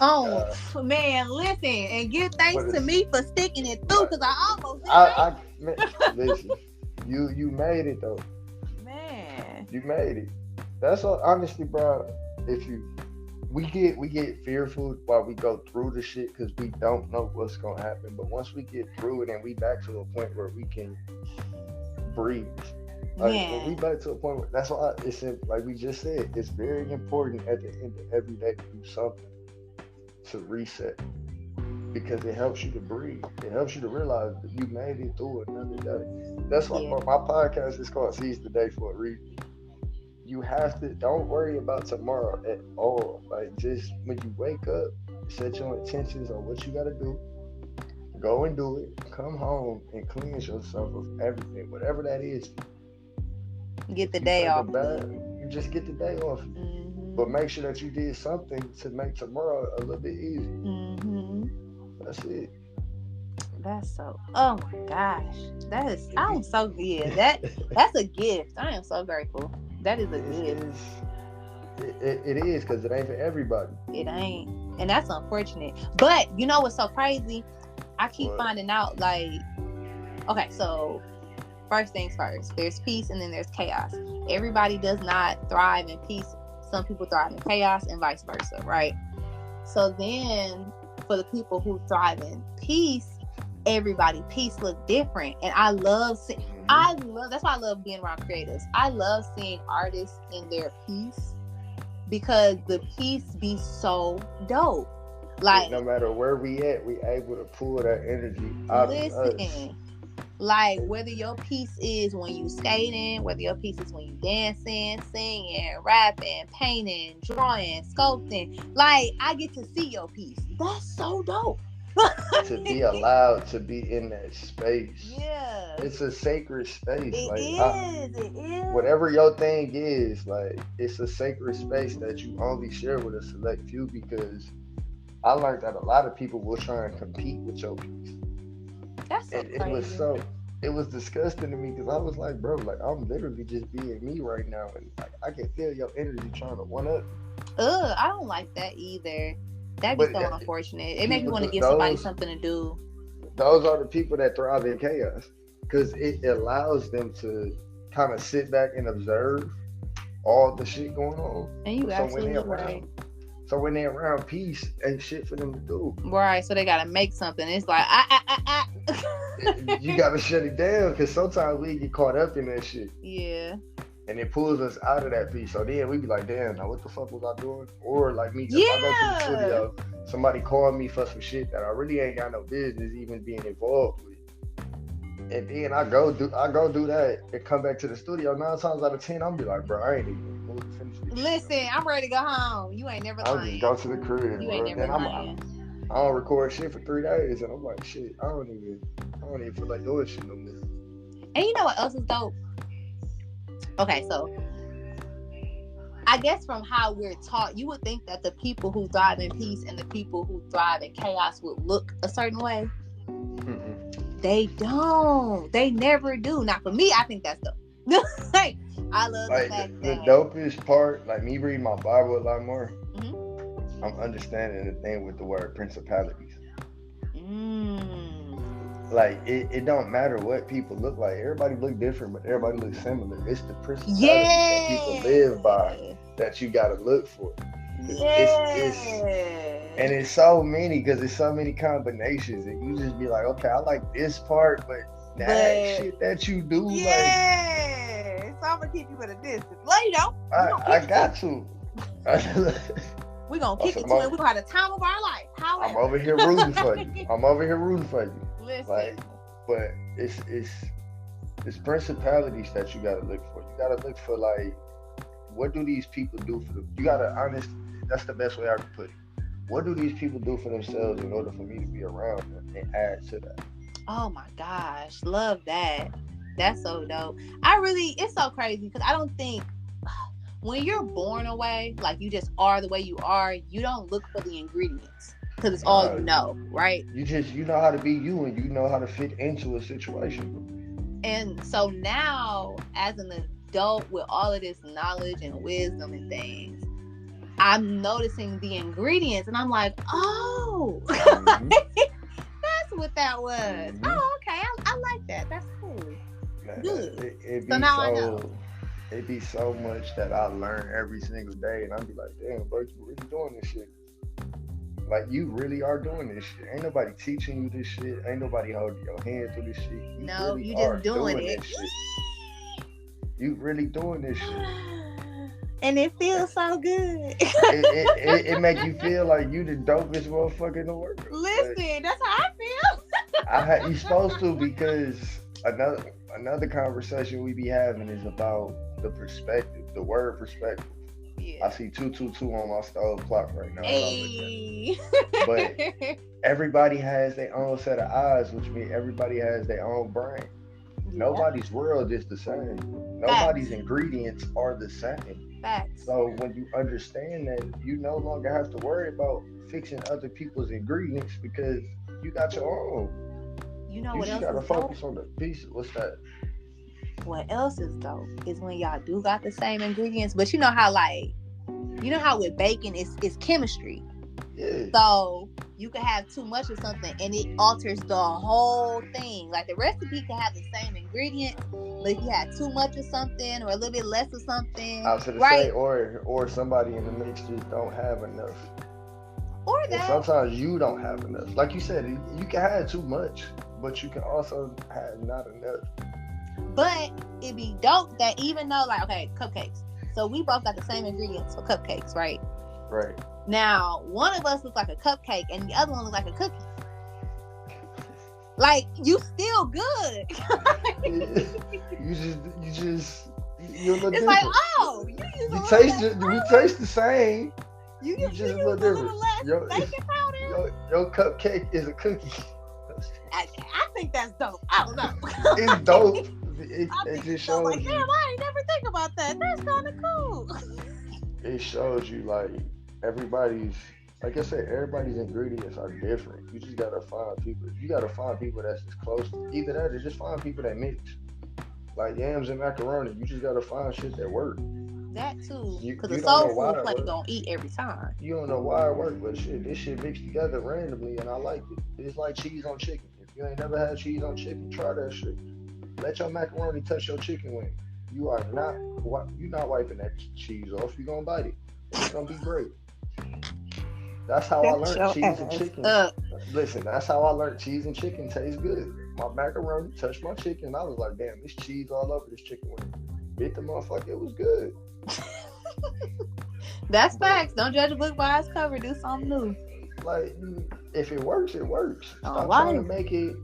God. Man, listen, and give thanks to me for sticking it through, because I almost man, listen, you made it though. Man, you made it. That's all. Honestly, bro. We get fearful while we go through the shit because we don't know what's gonna happen. But once we get through it and we back to a point where we can breathe. Like, when we back to a point where, that's why it's like we just said, it's very important at the end of every day to do something to reset, because it helps you to breathe. It helps you to realize that you made it through another day. That's why my podcast is called Ceaze the Day for a reason. You have to, don't worry about tomorrow at all. Like, just when you wake up, set your intentions on what you got to do. Go and do it. Come home and cleanse yourself of everything, whatever that is. Get the day off. You just get the day off. Mm-hmm. But make sure that you did something to make tomorrow a little bit easier. Mm-hmm. That's it. That's so. Oh my gosh, I'm so good. That's a gift. I am so grateful. That is a gift. It is, because it ain't for everybody. It ain't, and that's unfortunate. But you know what's so crazy? I keep finding out, like, okay, so first things first, there's peace and then there's chaos. Everybody does not thrive in peace. Some people thrive in chaos and vice versa, right? So then for the people who thrive in peace, everybody peace look different. And that's why I love being around creatives. I love seeing artists in their peace because the peace be so dope. Like, no matter where we at, we able to pull that energy out of us. Like, whether your piece is when you skating, whether your piece is when you dancing, singing, rapping, painting, drawing, sculpting, like, I get to see your piece. That's so dope. To be allowed to be in that space. Yeah. It's a sacred space. It is. Whatever your thing is, like, it's a sacred space that you only share with a select few, because I learned that a lot of people will try and compete with your piece. That's so crazy. It was disgusting to me, because I was like, bro, like, I'm literally just being me right now, and like, I can feel your energy trying to one up. I don't like that either. That'd be so unfortunate. It makes me want to give somebody something to do. Those are the people that thrive in chaos, because it allows them to kind of sit back and observe all the shit going on. And you absolutely right. So when they're around peace, ain't shit for them to do. Right, so they gotta make something. It's like, You gotta shut it down, because sometimes we get caught up in that shit. Yeah. And it pulls us out of that peace. So then we be like, damn, now what the fuck was I doing? Or like me, if I go to the studio, somebody called me for some shit that I really ain't got no business even being involved with. And then I go do that and come back to the studio. 9 times out of 10, I'm be like, bro, I ain't even moved to finish this. Listen, I'm ready to go home. You ain't never lying. I'll just go to the crib. You ain't never lying. I don't record shit for 3 days, and I'm like, shit, I don't even feel like doing shit no more. And you know what else is dope? Okay, so I guess from how we're taught, you would think that the people who thrive in peace and the people who thrive in chaos would look a certain way. Mm-mm. They don't. They never do. Not for me. I think that's dope. Like, I love the fact the that dopest part, like me reading my Bible a lot more. Mm-hmm. I'm understanding the thing with the word principalities. Like, it don't matter what people look like. Everybody look different, but everybody looks similar. It's the principalities that people live by that you gotta look for. And it's so many, because it's so many combinations, and you just be like, okay, I like this part, but that shit that you do, so I'm gonna keep you at a distance. Let you know. I got to. We're gonna kick it to it. We're gonna have the time of our life. However. I'm over here rooting for you. Listen. Like, but it's principalities that you gotta look for. You gotta look for, like, what do these people do for them? You gotta that's the best way I can put it. What do these people do for themselves in order for me to be around them and add to that? Oh my gosh, love that. That's so dope. It's so crazy, because I don't think when you're born away, like, you just are the way you are, you don't look for the ingredients, because it's all you know, right? You know how to be you, and you know how to fit into a situation. And so now, as an adult with all of this knowledge and wisdom and things, I'm noticing the ingredients, and I'm like, oh, mm-hmm. That's what that was. Mm-hmm. Oh, okay, I like that. That's cool. Good. So now I know. It'd be so much that I learn every single day, and I'd be like, damn, bro, you really doing this shit. Like, you really are doing this shit. Ain't nobody teaching you this shit. Ain't nobody holding your hand through this shit. You just doing it. You really doing this shit. And it feels so good. it make you feel like you the dopest motherfucker in the world. Listen, that's how I feel. You supposed to, because another conversation we be having is about the perspective, the word perspective. Yeah. I see 222 on my stove clock right now. Hey. But everybody has their own set of eyes, which means everybody has their own brain. Yeah. Nobody's world is the same. Nobody's ingredients are the same. Facts. So when you understand that, you no longer have to worry about fixing other people's ingredients, because you got your own. You know what else gotta is focus dope? On the piece. What's that? What else is dope is when y'all do got the same ingredients, but you know how with bacon it's chemistry. Yeah. So you can have too much of something and it alters the whole thing. Like the recipe can have the same ingredients, but if you have too much of something or a little bit less of I something, was gonna say, right? or somebody in the mix just don't have enough, Or and that. sometimes you don't have enough. Like you said, you can have too much, but you can also have not enough. But it'd be dope that even though, like, okay, cupcakes. So we both got the same ingredients for cupcakes, right? Right. Now, one of us looks like a cupcake and the other one looks like a cookie. Like, you still good. You look It's like, different. oh, you use a You little taste less it. We flour. taste the same. You You just use look a different. little less Your baking powder. your cupcake is a cookie. I think that's dope. I don't know. It's dope. I It think it's just dope. Like, shows damn, you. I ain't never think about that. That's kind of cool. It shows you like everybody's. Like I said, everybody's ingredients are different. You just gotta find people. You gotta find people that's as close. Either that, or just find people that mix. Like yams and macaroni. You just gotta find shit that work. That too, because a You don't soul know food why it plate works. gonna eat every time. You don't know why it worked, but shit, this shit mixed together randomly, and I like it. It's like cheese on chicken. If you ain't never had cheese on chicken, try that shit. Let your macaroni touch your chicken wing. You are not, you not wiping that cheese off. You gonna bite it, and it's gonna be great. That's how I Shut learned your cheese and ass chicken. up. Listen, that's how I learned cheese and chicken taste good. My macaroni touched my chicken. I was like, damn, this cheese all over this chicken wing. Bit the motherfucker, it was good. That's But facts. Don't judge a book by its cover. Do something new. like, if it works, it works. Don't lie.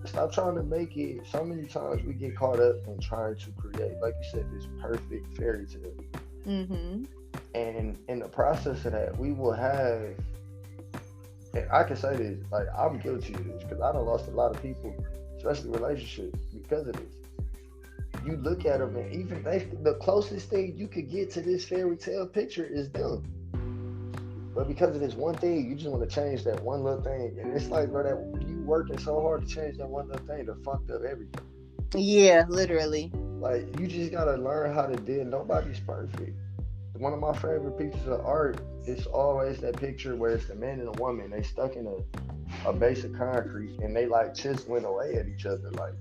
Stop trying to make it. So many times we get caught up in trying to create, like you said, this perfect fairy tale. Mm-hmm. And in the process of that, we will have. And I can say this, like I'm guilty of this because I done lost a lot of people, especially relationships, because of this. You look at them, and even the closest thing you could get to this fairy tale picture is them. But because of this one thing, you just want to change that one little thing, and it's like, bro, that you working so hard to change that one little thing to fucked up everything. Yeah, literally. Like you just gotta learn how to deal. Nobody's perfect. One of my favorite pieces of art is always that picture where it's the man and the woman. They stuck in a base of concrete and they like chiseling away at each other. Like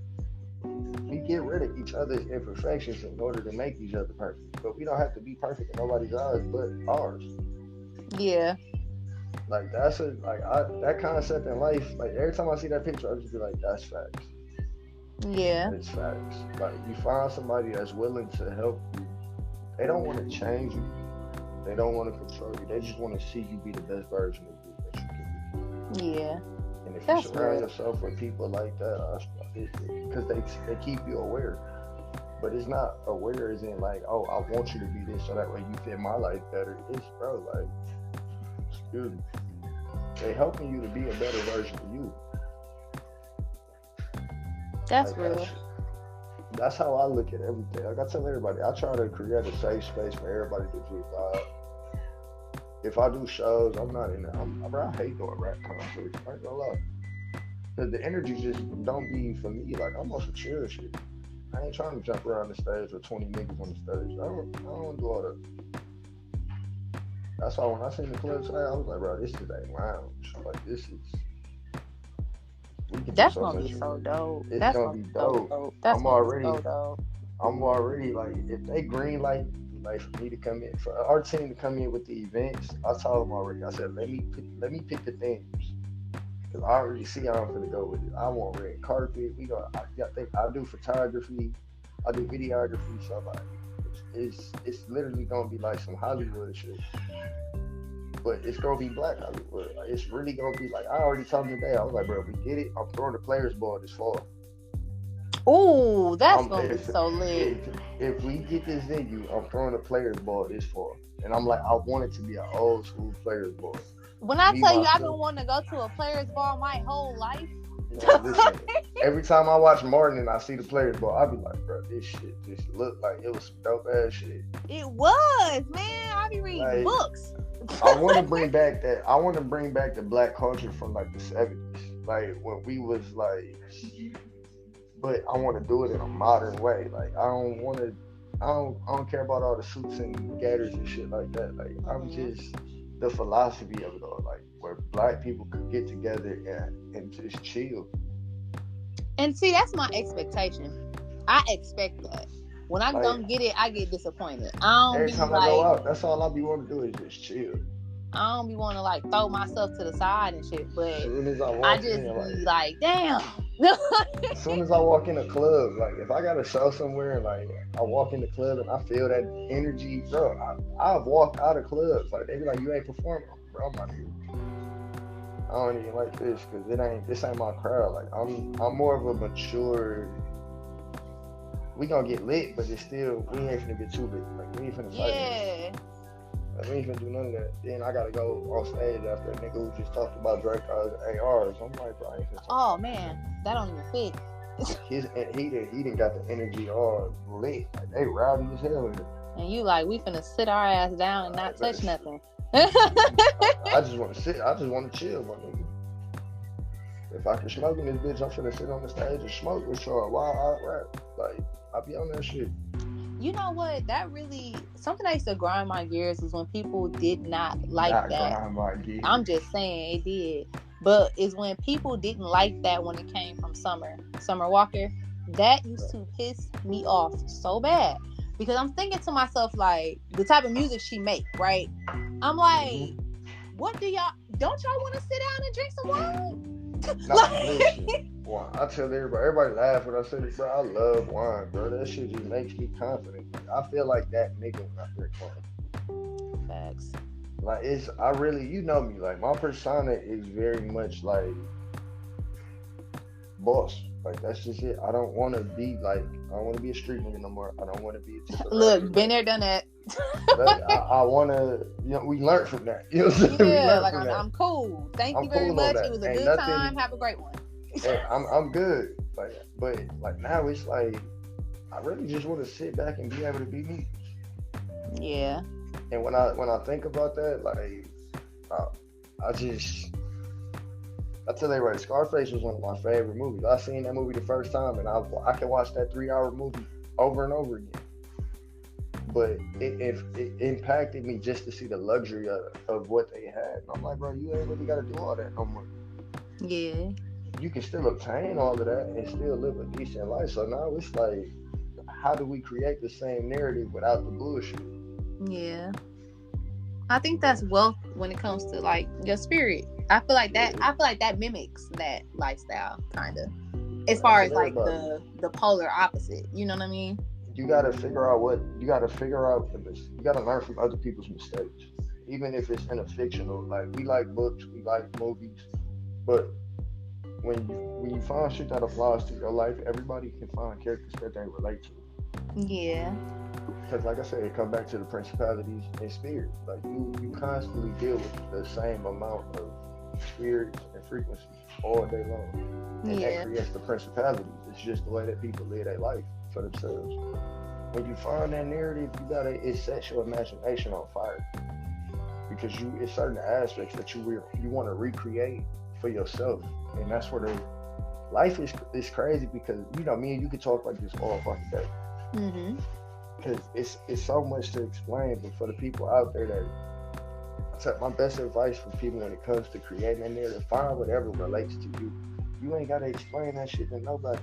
we get rid of each other's imperfections in order to make each other perfect. But we don't have to be perfect in nobody's eyes but ours. Yeah. Like that concept in life. Like every time I see that picture, I just be like, that's facts. Yeah. It's facts. Like you find somebody that's willing to help you. They don't want to change you. They don't want to control you. They just want to see you be the best version of you that you can Yeah. be. And if you That's surround real. yourself with people like that, because they keep you aware. But it's not aware as in like, oh, I want you to be this so that way you fit my life better. It's bro, like, excuse me. They helping you to be a better version of you. That's Like real. that's how I look at everything. Like I tell everybody, I try to create a safe space for everybody to just if I do shows, I'm not in there. Bro, I hate doing rap concerts. I ain't gonna lie. Cause the energy just don't be for me. Like I'm on some chill shit. I ain't trying to jump around the stage with 20 niggas on the stage. I don't do all that. That's why when I seen the club today, I was like, bro, this is a lounge. Like this is we can do That's so gonna be much. so dope. It's That's gonna gonna be be so dope. dope. That's I'm gonna be already so dope. I'm already like if they green light like for me to come in for our team to come in with the events, I told them already. I said let me pick the themes because I already see how I'm gonna go with it. I want red carpet. I think I do photography, I do videography. So like it's literally gonna be like some Hollywood shit, but it's gonna be black Hollywood. Like, it's really gonna be like I already told them today. I was like, bro, we get it. I'm throwing the players ball this fall. Ooh, that's I'm gonna be so lit. if we get this venue, I'm throwing a players ball this fall, and I'm like, I want it to be an old school players ball. When I Me tell you I've been myself, wanting to go to a players ball my whole life. man. Listen, every time I watch Martin and I see the players ball, I be like, bro, this shit just looked like it was some dope ass shit. It was, man. I be reading Like books. I want to bring back that. I want to bring back the black culture from like the '70s, like when we was like. But I want to do it in a modern way. Like I don't want to. I don't care about all the suits and gaiters and shit like that. Like I'm Mhm. just the philosophy of it all, like where black people could get together and just chill. And see, that's my expectation. I expect that. When I Like don't get it, I get disappointed. I don't every be time I go like, out, that's all I be wanting to do is just chill. I don't be want to like throw myself to the side and shit, As but soon as I I walk just in, like be like, damn. as soon as I walk in a club, like if I got a show somewhere and like I walk in the club and I feel that energy, bro, I've walked out of clubs. Like they be like, you ain't performing, bro. I'm like, I don't even like this because this ain't my crowd. Like I'm more of a mature. We gonna get lit, but it's still we ain't finna get too lit. Like we ain't finna fight. Yeah. Like, we ain't finna do none of that. Then I gotta go on stage after a nigga who just talked about Drake ARs. I'm like, bro, I ain't finna talk. Oh man, that don't even fit. He didn't got the energy all lit. Like they rowdy as hell in it. And you like, we finna sit our ass down and not touch nothing. I just want to sit. I just want to chill, my nigga. If I can smoke in this bitch, I'm finna sit on the stage and smoke with y'all while I rap. Like I be on that shit. You know what? That really something that used to grind my gears is when people did not like Not that. grind my gears. I'm just saying it did. But it's when people didn't like that when it came from Summer Walker. That used to piss me off so bad. Because I'm thinking to myself, like, the type of music she make, right? I'm like, what don't y'all want to sit down and drink some wine? No, listen. Well, I tell everybody laugh when I say this, bro. I love wine, bro. That shit just makes me confident. Like, I feel like that nigga when I drink wine. Facts. Like I really, you know me. Like my persona is very much like boss. Like that's just it. I don't want to be like I don't want to be a street nigga no more. I don't want to be a typical Look, been there, done that. Like, I want to, we learned from that. You know what I'm saying? Yeah, like I'm cool. Thank you very much. It was a good time. Have a great one. Hey, I'm good. Like, but like now it's like I really just want to sit back and be able to be me. Yeah. And when I think about that, like I tell everybody, Scarface was one of my favorite movies. I seen that movie the first time, and I can watch that 3-hour movie over and over again. But it impacted me just to see the luxury of what they had. And I'm like, bro, you ain't really got to do all that no more. Yeah. You can still obtain all of that and still live a decent life. So now it's like, how do we create the same narrative without the bullshit? Yeah. I think that's wealth when it comes to like your spirit. I feel like that mimics that lifestyle kind of. As far as like the polar opposite, you know what I mean? You gotta figure out you gotta learn from other people's mistakes. Even if it's in a fictional, like we like books, we like movies, but when you find shit that applies to your life, everybody can find characters that they relate to. Yeah. Because like I said, it comes back to the principalities and spirits. Like you constantly deal with the same amount of spirits and frequencies all day long. And that creates the principalities. It's just the way that people live their life for themselves. When you find that narrative, it sets your imagination on fire. Because it's certain aspects that you want to recreate for yourself. And that's where life is crazy because, me and you could talk like this all fucking day. Mm-hmm. Because it's so much to explain, but for the people out there my best advice for people when it comes to creating a narrative, find whatever relates to you. You ain't gotta explain that shit to nobody.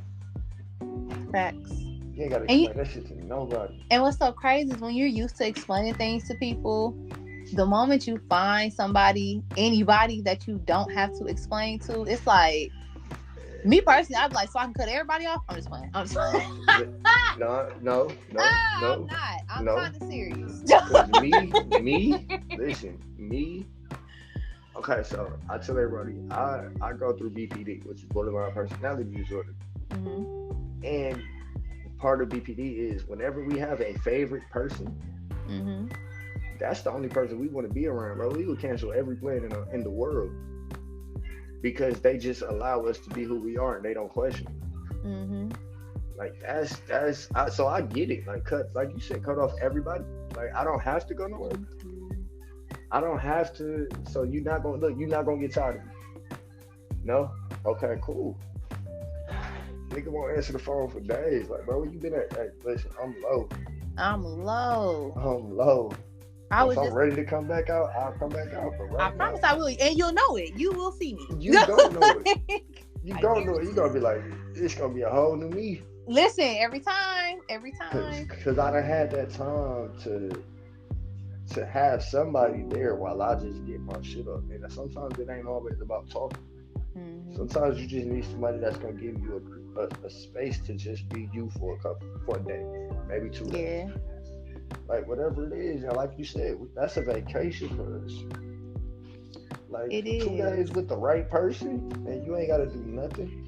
Facts. You ain't gotta explain that shit to nobody. And what's so crazy is when you're used to explaining things to people, the moment you find anybody that you don't have to explain to, it's like, me personally, I'd be like, so I can cut everybody off? I'm just playing. No. I'm not. I'm kind of serious. Me. Okay, so I tell everybody, I go through BPD, which is borderline personality disorder. Mm-hmm. And part of BPD is whenever we have a favorite person, mm-hmm. that's the only person we want to be around, bro. We would cancel every plan in the world because they just allow us to be who we are and they don't question it. Mm-hmm. Like so I get it. Like like you said, cut off everybody. Like I don't have to go nowhere. I don't have to. So you're not gonna get tired of me. No? Okay, cool. Nigga won't answer the phone for days. Like, bro, where you been at? Hey, listen, I'm low. I Once was I'm just, ready to come back out, I'll come back out. But I right promise now, I will, and you'll know it. You will see me. you don't know it. You I don't know it. guarantee You're gonna be you. like, it's gonna be a whole new me. Listen, every Cause, time. cause I done had that time to have somebody there while I just get my shit up. And sometimes it ain't always about talking. Hmm. Sometimes you just need somebody that's gonna give you a space to just be you for a day, maybe 2 days, Yeah, like whatever it is. And like you said, that's a vacation for us. Like it 2 days is. with the right person, and you ain't gotta do nothing.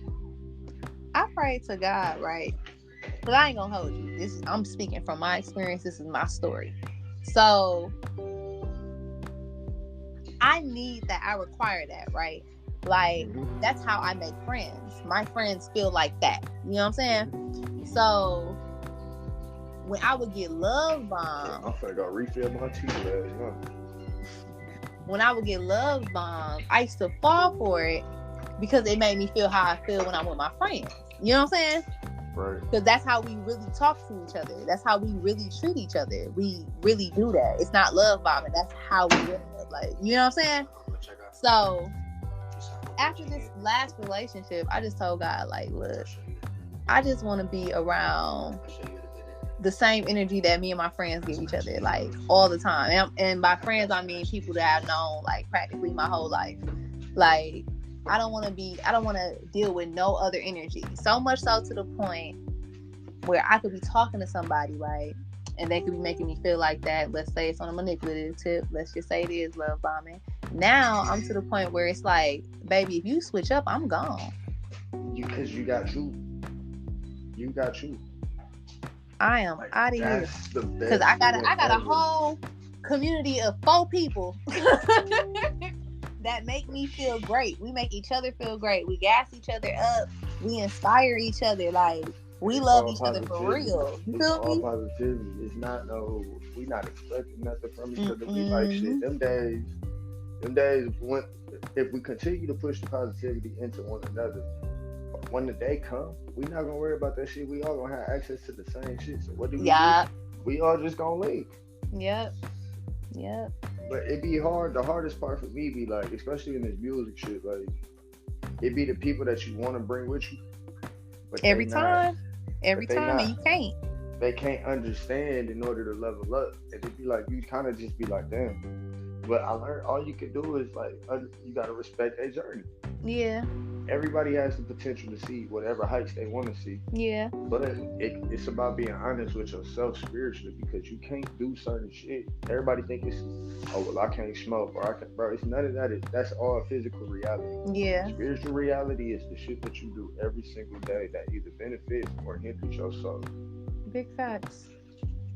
I pray to God, right? But I ain't gonna hold you. I'm speaking from my experience. This is my story. So I need that. I require that, right? Like Hmm. that's how I make friends. My friends feel like that. You know what I'm saying? Hmm. So when I would get love I'm bombed, finna go refill my tea glass now. when I would get love bombed, I used to fall for it because it made me feel how I feel when I'm with my friends. You know what I'm saying? Right. Because that's how we really talk to each other. That's how we really treat each other. We really do that. It's not love bombing. That's how we live. Like, you know what I'm saying? So after this last relationship, I just told God, like, look, I just want to be around the same energy that me and my friends give each other, like all the time. And by friends, I mean people that I've known like practically my whole life. Like, I don't want to deal with no other energy. So much so to the point where I could be talking to somebody, right? And they could be making me feel like that. Let's say it's on a manipulative tip. Let's just say it is love bombing. Now I'm to the point where it's like, baby, if you switch up, I'm gone. Cause you got you. You got you. I am Like out of here. that's the Cause best feeling I got a ever. whole community of 4 people that make me feel great. We make each other feel great. We gas each other up. We inspire each other. Like, we It's love all each other for positivity. real. You It's feel all me? positivity. It's not no. We not expecting nothing from each other. We like shit. Mm-mm. Them days when if we continue to push the positivity into one another, when the day come, we not gonna worry about that shit. We all gonna have access to the same shit. So what do? Yep. We all just gonna link. Yep. Yep. But it be hard. The hardest part for me be like, especially in this music shit, like it be the people that you want to bring with you, but they Every not. time. Every But they time. And not. you can't. They can't understand in order to level up. And it be like you kind of just be like, damn. But I learned all you can do is like you gotta respect their journey. Yeah. Everybody has the potential to see whatever heights they want to see. Yeah. But it's about being honest with yourself spiritually because you can't do certain shit. Everybody think it's, oh well, I can't smoke or I can, bro. It's none of that. That's all physical reality. Yeah. Spiritual reality is the shit that you do every single day that either benefits or hinders your soul. Big facts.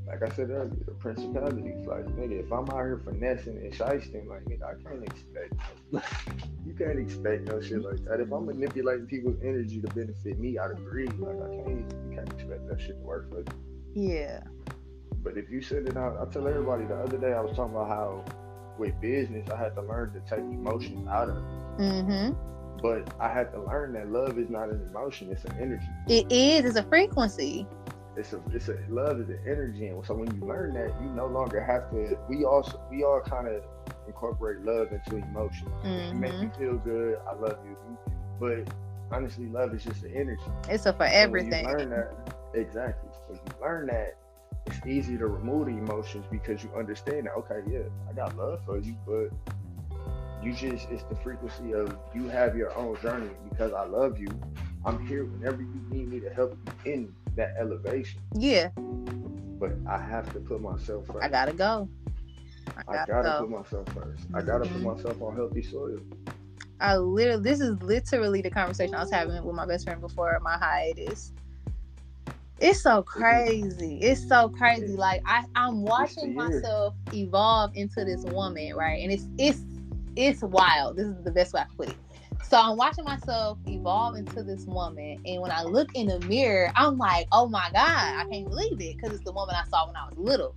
Like I said earlier, the principalities. Like nigga, if I'm out here finessing and shysting, like nigga, I can't expect. You can't expect no shit like that. If I'm manipulating people's energy to benefit me, I'd agree. Like I can't. You can't expect that shit to work for you. Yeah. But if you send it out, I tell everybody the other day I was talking about how with business I had to learn to take emotions out of it. Mm-hmm. But I had to learn that love is not an emotion; it's an energy. It is. It's a frequency. It's a love is an energy, and so when you learn that, you no longer have to. We all kind of incorporate love into emotion. You make Mm-hmm. me feel good. I love you, but honestly, love is just an energy. It's a for So when you everything. learn that, exactly. When you learn that, it's easy to remove the emotions because you understand that. Okay, yeah, I got love for you, but it's the frequency of you have your own journey because I love you. I'm here whenever you need me to help you in that elevation. Yeah. But I have to put myself I first. gotta go. I I gotta gotta put go. myself first. I gotta put Mm-hmm. myself on healthy soil. This is literally the conversation I was having with my best friend before my hiatus. It's so It be crazy. It's so crazy. it, Like I'm it's the watching year. myself evolve into this woman, right? And it's wild. This is the best way I can put it. So I'm watching myself evolve into this woman, and when I look in the mirror, I'm like, oh my God, I can't believe it because it's the woman I saw when I was little.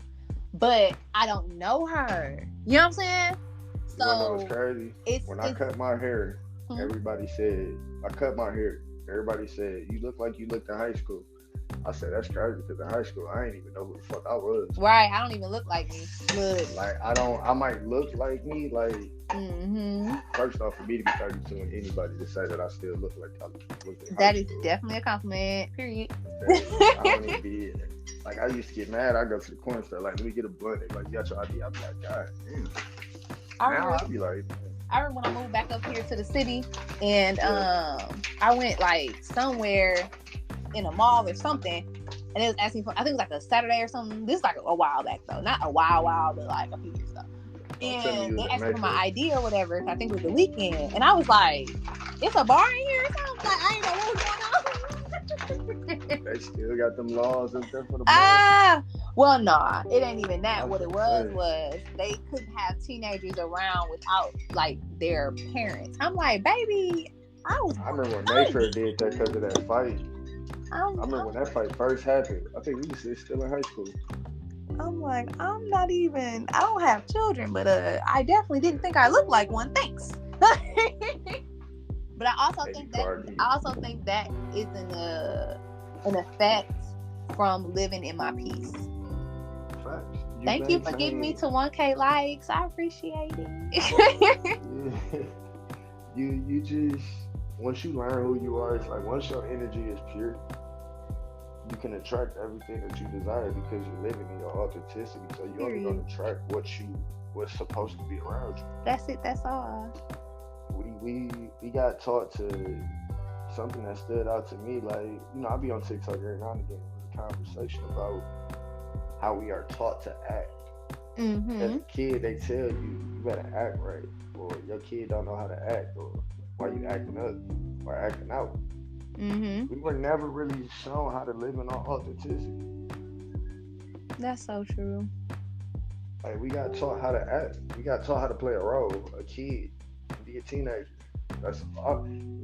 But I don't know her. You know what I'm saying? You wanna know what's So crazy? When I it's cut my hair, hmm? everybody said I cut my hair. Everybody said you look like you looked in high school. I said that's crazy because in high school I didn't even know who the fuck I was. Right. I don't even look like me. Look. Like I don't. I might look like me. Like Mm-hmm. first off, for me to be 32 and anybody to say that I still look like I was in high That is school, definitely a compliment. Period. I don't even be. Like I used to get mad. I go to the corner store like, let me get a blunt. They like, you got your ID? I'd be like, God damn. I Now remember, I'd be like, I remember when I moved back up here to the city, and I went like somewhere in a mall or something, and it was asking for, I think it was like a Saturday or something. This is like a while back though, not a while, but like a few years ago. don't tell me you And was they in asked me for my Mayfair. ID or whatever. I think it was the weekend, and I was like, "It's a bar in here or something." Like I didn't know what was going on. They still got them laws and stuff for the bar. Well, nah, it ain't even that. What it Saying. was they couldn't have teenagers around without like their parents. I'm like, baby, I was I remember when 90. Mayfair did that because of that fight. I remember when that fight first happened. I think we was still in high school. I'm like, I'm not even. I don't have children, but I definitely didn't think I looked like one. Thanks. But I also think that is an effect from living in my peace. Facts. Thank you for getting me to 1K likes. I appreciate it. You just once you learn who you are, it's like once your energy is pure, you can attract everything that you desire because you're living in your authenticity. So you're only gonna attract what's supposed to be around you. That's it. That's all. We got taught to something that stood out to me. Like I be on TikTok every now and again with a conversation about how we are taught to act. Mm-hmm. As a kid, they tell you better act right, or your kid don't know how to act, or why you acting up or acting out. Mm-hmm. We were never really shown how to live in our authenticity. That's so true. Like we got taught how to act. We got taught how to play a role, a kid, be a teenager. It's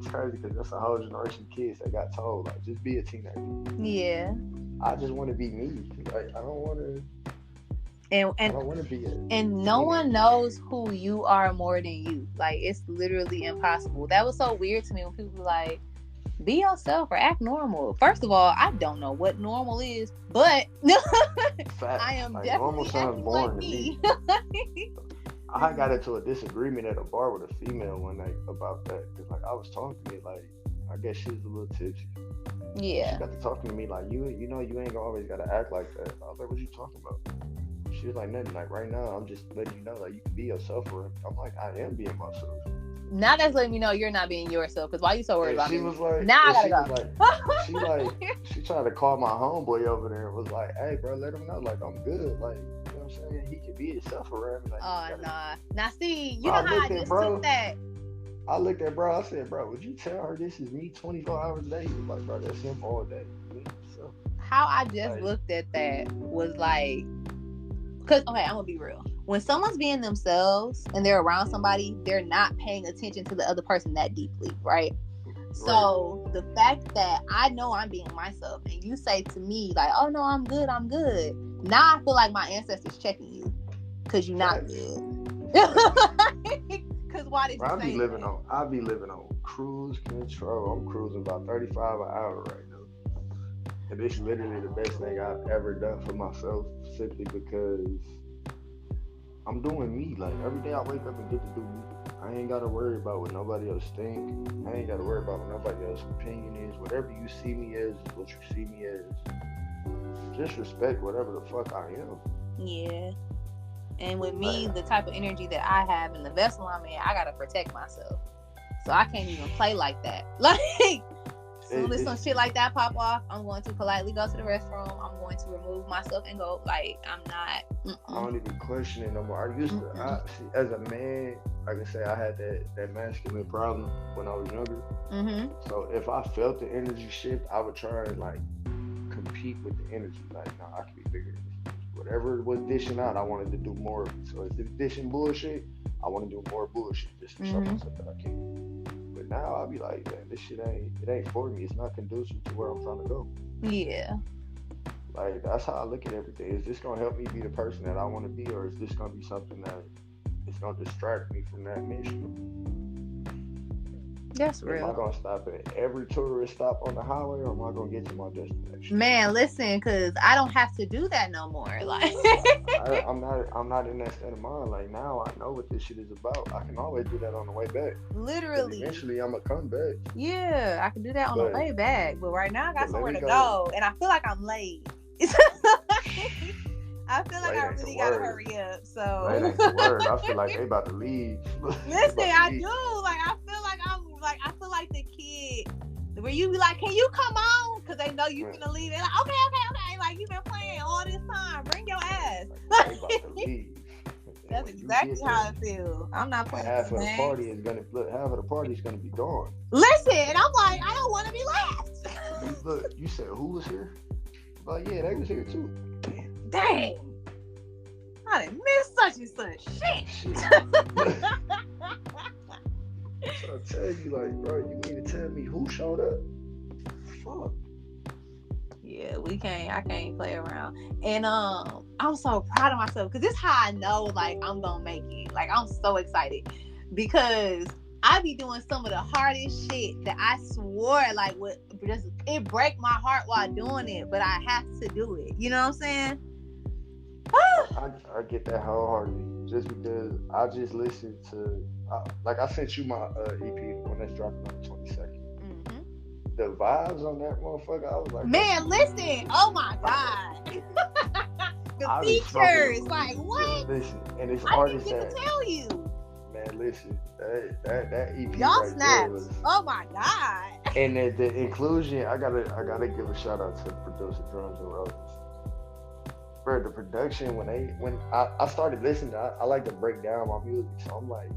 crazy because that's a whole generation of kids that got told like just be a teenager. Yeah. I just want to be me. Like I don't want to. I don't want to be it. And no one knows who you are more than you. Like it's literally impossible. That was so weird to me when people were like, be yourself or act normal. First of all, I don't know what normal is, but I am like, definitely acting like me. I got into a disagreement at a bar with a female one night about that because like I was talking to me like I guess she was a little tipsy. Yeah. She got to talking to me like you ain't gonna always gotta act like that. I was like, what you talking about? She was like, nothing. Like right now, I'm just letting you know like you can be yourself. Or I'm like, I am being myself. Now that's letting me know you're not being yourself. Because why are you so worried about me? She was like, now I gotta go. She tried to call my homeboy over there and was like, hey, bro, let him know like I'm good. Like, you know what I'm saying? He can be himself around me. Like, nah. Now see, you know how I just took that. I looked at bro. I said, bro, would you tell her this is me 24 hours a day? He was like, bro, that's him all day. So, how I just looked at that was like, because okay, I'm gonna be real. When someone's being themselves and they're around somebody, they're not paying attention to the other person that deeply, right? So the fact that I know I'm being myself and you say to me like, oh no, I'm good. Now I feel like my ancestors checking you because you're not good. Because why did you say that? I be living on cruise control. I'm cruising about 35 an hour right now. And it's literally the best thing I've ever done for myself simply because I'm doing me. Like every day I wake up and get to do me. I ain't gotta worry about what nobody else think. I ain't gotta worry about what nobody else's opinion is. Whatever you see me as is what you see me as. Just respect whatever the fuck I am. Yeah. And with me, the type of energy that I have and the vessel I'm in, I gotta protect myself. So I can't even play like that. Like soon as some shit like that pop off, I'm going to politely go to the restroom. I'm going to remove myself and go. Like I'm not. I don't even question it no more. I used to. See, as a man, like I say, I had that masculine problem when I was younger. Mm-hmm. So if I felt the energy shift, I would try and like compete with the energy. Like, no, I can be bigger than this. Whatever it was dishing out, I wanted to do more of it. So if it's dishing bullshit, I want to do more bullshit just to show myself that I can. But now I'll be like, man, this shit ain't for me. It's not conducive to where I'm trying to go. Yeah. Like that's how I look at everything. Is this gonna help me be the person that I want to be, or is this gonna be something that is gonna distract me from that mission? That's Am I real. gonna stop at every tourist stop on the highway, or am I gonna get to my destination? Man, listen, cause I don't have to do that no more. Like, I'm not in that state of mind. Like now, I know what this shit is about. I can always do that on the way back, because literally. eventually I'm gonna come back. Yeah, I can do that on the But way back. But right now, I got but let somewhere me to go. go, and I feel like I'm late. I feel like Late I ain't the really gotta word. hurry up. Late So ain't the word. I feel like they about to leave. They listen, about to I leave. do. Like I feel like the kid where you be like, "Can you come on?" Because they know you Man, finna leave. They're like, "Okay, okay, okay." Like you've been playing all this time. Bring your ass. they about to leave. And That's when you exactly get how there, I feel. I'm not playing half these of the party games. is gonna look. Half of the party is gonna be gone. Listen, and I'm like, I don't want to be left. You look. You said who was here? Like yeah, they was here too. Damn. Dang, I done missed such and such. Shit. Shit. So I tell you, like, bro, you need to tell me who showed up. Fuck. Yeah, we can't. I can't play around. And I'm so proud of myself because this is how I know like I'm gonna make it. Like I'm so excited because I be doing some of the hardest shit that I swore like would just it break my heart while doing it, but I have to do it. You know what I'm saying? I get that wholeheartedly. Just because I just listened to, like, I sent you my EP, the one that's dropping on the 22nd. Mm-hmm. The vibes on that motherfucker, I was like, Man, listen! Oh my god, the I be features, smoking. like what? Listen, and it's I didn't artists get to that, tell you. man, listen, that EP Y'all right there snaps. was, Oh my god. and the inclusion. I gotta give a shout out to the producer, Drums and Roses. Bro, the production when I started listening, I like to break down my music, so I'm like,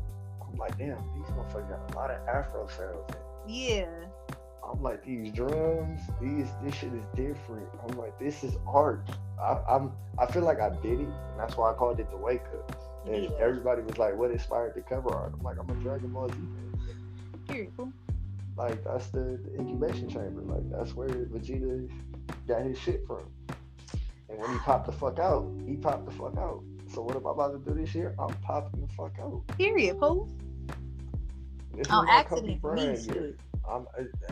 damn, these motherfuckers got a lot of Afro sounds. Yeah. I'm like, these drums, this shit is different. I'm like, this is art. I feel like I did it, and that's why I called it the Wake Up. And Yeah. everybody was like, what inspired the cover art? I'm like, I'm a Dragon Ball Z fan. Beautiful. Like that's the incubation chamber. Like that's where Vegeta got his shit from. And when he popped the fuck out, he popped the fuck out. So what am I about to do this year? I'm popping the fuck out. Period, Pooh. This is On my company accident for me, brand year. shit.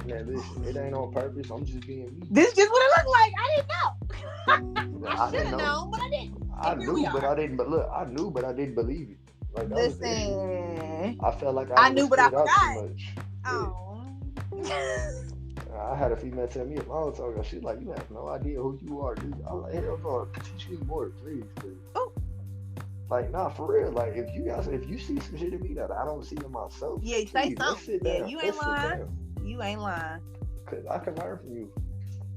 Man, listen, it ain't on purpose. I'm just being me. This is just what it looked like. I didn't know. I should didn't have know. known, but I didn't. I And here knew, we but are. I didn't. But look, I knew, but I didn't believe it. Like that was the issue. Listen. I felt like I I knew, was but I stood out too forgot. much. Oh. I had a female tell me a long time ago. She's like, "You have no idea who you are, dude." I'm like, "Hell no, teach me more, please." Oh. Like, nah, for real. Like, if you see some shit in me that I don't see in myself, Yeah, you say please, let's something. sit Yeah, down. you Let's ain't sit lying. down. You ain't lying. Cause I can learn from you.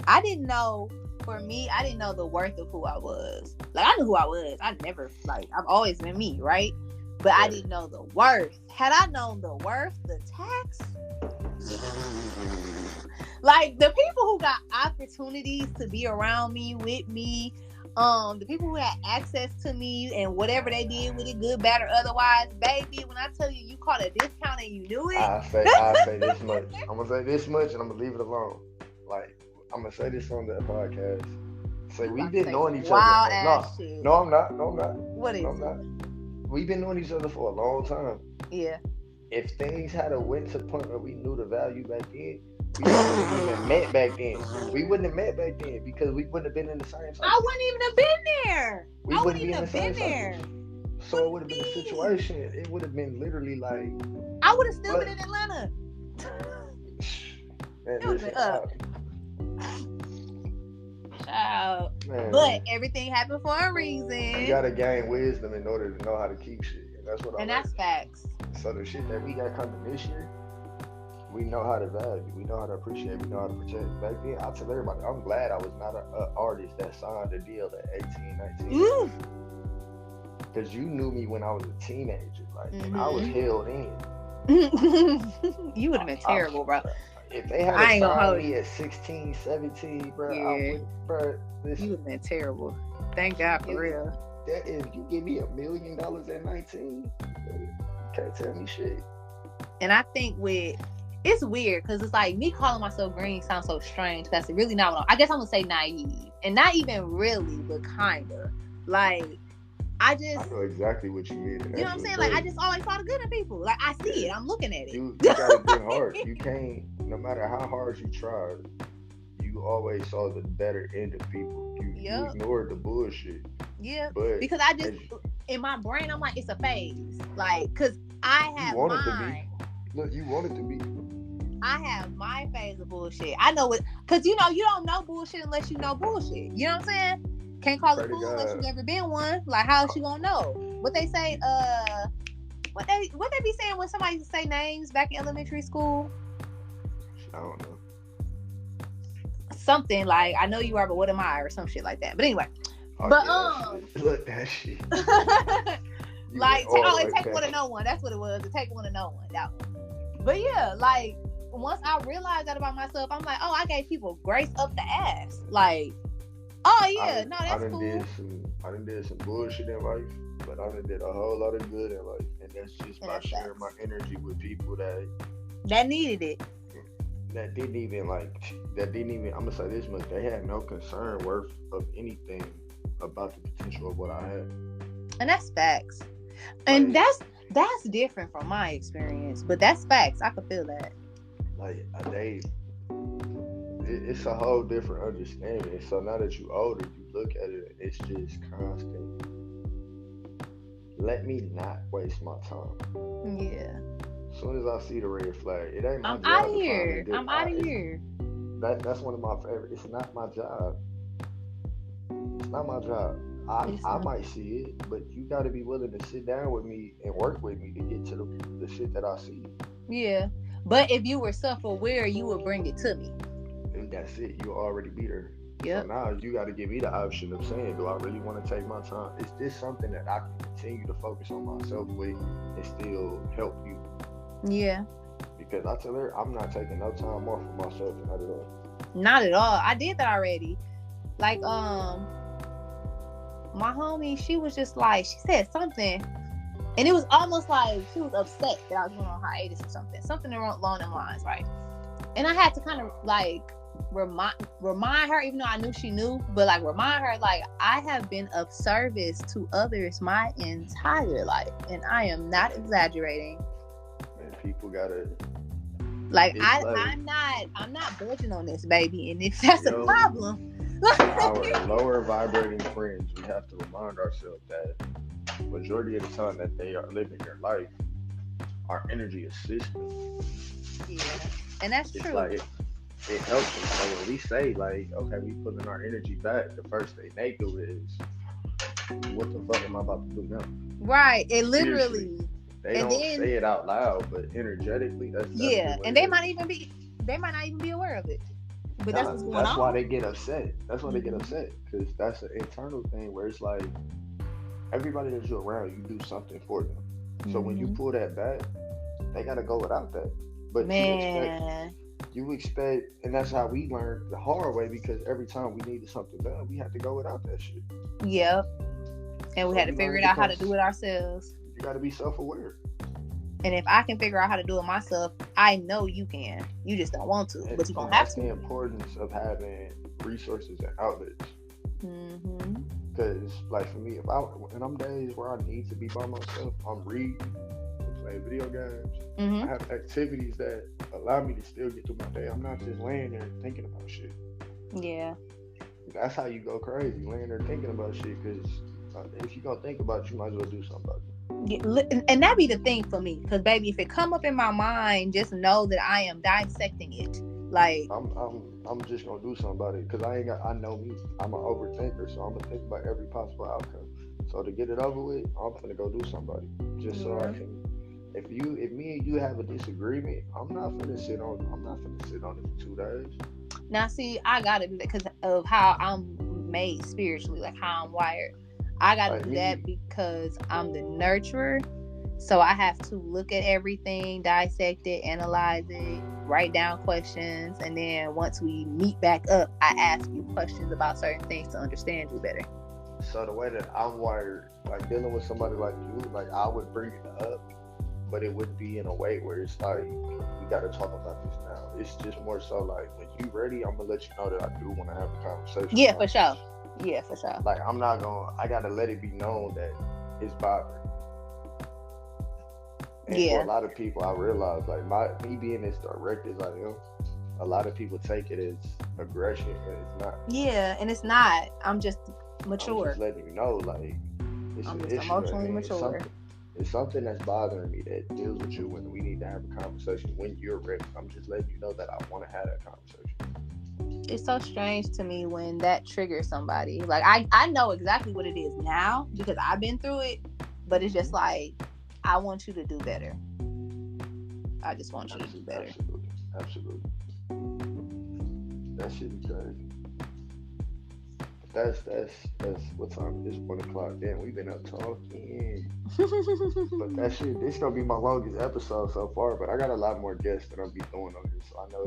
I didn't know. For me, I didn't know the worth of who I was. Like I knew who I was. I never I've always been me, right? But I didn't know the worth. Had I known the worth, the tax. Like the people who got opportunities to be around me, with me, the people who had access to me and whatever they did with it, good, bad, or otherwise, baby. When I tell you, you caught a discount and you knew it. I say this much. I'm gonna say this much, and I'm gonna leave it alone. Like I'm gonna say this on the podcast. Say we've been knowing each wild other. Ass shit. No, I'm not. No, I'm not. What is no, I'm it? not. We've been knowing each other for a long time. Yeah. If things had a went to the point where we knew the value back then, we wouldn't have even met back then. We wouldn't have met back then because we wouldn't have been in the same circle. I wouldn't even have been there. We I wouldn't wouldn't be in even the same have been there. circle. So it would have been a situation. It would have been literally like. I would have still been in Atlanta. Man, It would have been up. Child. Man, but everything happened for a reason. You gotta gain wisdom in order to know how to keep shit. And that's what And I that's facts. So the shit that we got coming this year, we know how to value. We know how to appreciate. We know how to protect. Back then, I tell everybody, I'm glad I was not an artist that signed a deal at 18, 19. Because you knew me when I was a teenager. Like, I was held in. You would have been terrible, bro. If they had signed me at 16, 17, bro, yeah. Listen, you would have been terrible. Thank God for real. That if you give me $1 million at 19, you can't tell me shit. And I think it's weird because it's like me calling myself green sounds so strange. That's really not what I guess I'm gonna say naive. And not even really, but kinda. Like I I just, know exactly what you mean, and you know that's what I'm what's saying? Like, I crazy. just always saw the good in people. Like, I see Yeah, it. I'm looking at you got a good heart. it. You can't, no matter how hard you tried, you always saw the better end of people. You Yep. ignored the bullshit, Yep. but Because I just, as in my brain, I'm like, it's a phase. Like, because I you have want it to be, mine. look, you want it to be. I have my phase of bullshit. I know it, because you know, you don't know bullshit unless you know bullshit. You know what I'm saying? Can't call a Pray to fool unless you God. never been one. Like, how is she gonna know? What they say, what they be saying when somebody say names back in elementary school? I don't know. Something like, I know you are, but what am I, or some shit like that. But anyway. Oh But yeah, look that shit. You went like, all the it way take one to back. know one. That's what it was. It take one to know one. That one. But yeah, like, once I realized that about myself, I'm like, oh, I gave people grace up the ass. Like, oh yeah, no, I that's done cool. did some bullshit in life, but I done did a whole lot of good in life, and that's just And by that's sharing my facts. energy with people That needed it. that didn't even I'm gonna say this much, they had no concern worth of anything about the potential of what I had. And that's facts. And Like that's different from my experience. But that's facts. I could feel that. they it's a whole different understanding. So now that you older, you look at it, it's just constant. Let me not waste my time. Yeah. As soon as I see the red flag, it ain't my I'm out of job to find a here. good. I'm out of here. That's one of my favorite. It's not my job. It's not my job. It's I not. might see it, but you got to be willing to sit down with me and work with me to get to the shit that I see. Yeah. But if you were self-aware, you would bring it to me. And that's it. You already be there. So Yep. now you got to give me the option of saying, do I really want to take my time? Is this something that I can continue to focus on myself with and still help you? Yeah. Because I tell her I'm not taking no time off for myself, not at all. Not at all. I did that already. Like, my homie, she was just like, she said something, and it was almost like she was upset that I was going on hiatus or something. Something along them lines, right? And I had to kind of like remind her, even though I knew she knew, but like remind her, like, I have been of service to others my entire life, and I am not exaggerating. And people gotta. Like, It's like I'm not budging on this, baby, and if that's a yo, problem, our lower vibrating friends, we have to remind ourselves that majority of the time that they are living their life, our energy is system. yeah, and that's It's true. like it helps them. So when we say like, okay, we pulling our energy back, the first thing they do is, what the fuck am I about to do now? Right, it Seriously, literally, they and don't then say it out loud, but energetically, that's definitely yeah, what and it is. they might not even be aware of it, but that's Nah, what's going that's why on. they get upset. That's why they get Hmm. upset because that's an internal thing where it's like everybody that you're around, you do something for them. So when you Hmm. pull that back, they gotta go without that. But Man, you expect, and that's how we learned the hard way because every time we needed something done, we had to go without that shit. yep. And we So had to we figure learned it to out how become. to do it ourselves. You got to be self-aware, And if I can figure out how to do it myself, I know you can. You just don't want to, but you're and gonna have that's to. the importance of having resources and outlets. Hmm. Because, like for me, if I and I'm days where I need to be by myself, I'm reading, I'm playing video games. I Hmm. have activities that allow me to still get through my day. I'm not just laying there thinking about shit. Yeah. That's how you go crazy, laying there thinking about shit. Because if you gonna think about it, you might as well do something about it. Yeah, and that be the thing for me, because baby, if it come up in my mind, just know that I am dissecting it. Like, I'm just gonna do something about it because I ain't got. I know me. I'm an overthinker, so I'm gonna think about every possible outcome. So to get it over with, I'm gonna go do somebody just so I yeah. can. If me and you have a disagreement, I'm not gonna sit on it for 2 days. Now, see, I gotta do that because of how I'm made spiritually, like how I'm wired. I gotta Like do me, that because I'm the nurturer. So I have to look at everything, dissect it, analyze it, write down questions, and then once we meet back up, I ask you questions about certain things to understand you better. so the way that I'm wired, like dealing with somebody like you, like I would bring it up, but it would be in a way where it's like we got to talk about this now. It's just more so like when you ready, I'm gonna let you know that I do want to have a conversation Yeah, about for this. sure. Yeah, for sure. Like I gotta let it be known that it's bothering. And for a Yeah. lot of people, I realize like me being as direct as I am, a lot of people take it as aggression, and it's not. Yeah, and it's not. I'm just I'm just mature. letting you know, like it's I'm an just issue at emotionally hand. mature. It's something that's bothering me that deals with you, and we need to have a conversation when you're ready. I'm just letting you know that I want to have that conversation. It's so strange to me when that triggers somebody. Like I know exactly what it is now because I've been through it, but it's just Hmm. like I want you to do better. I just want you to do better. Absolutely, absolutely. That shit be crazy. That's what time it is. 1 o'clock. Damn, we've been up talking. But that shit, this gonna be my longest episode so far. But I got a lot more guests that I'll be throwing on here, so I know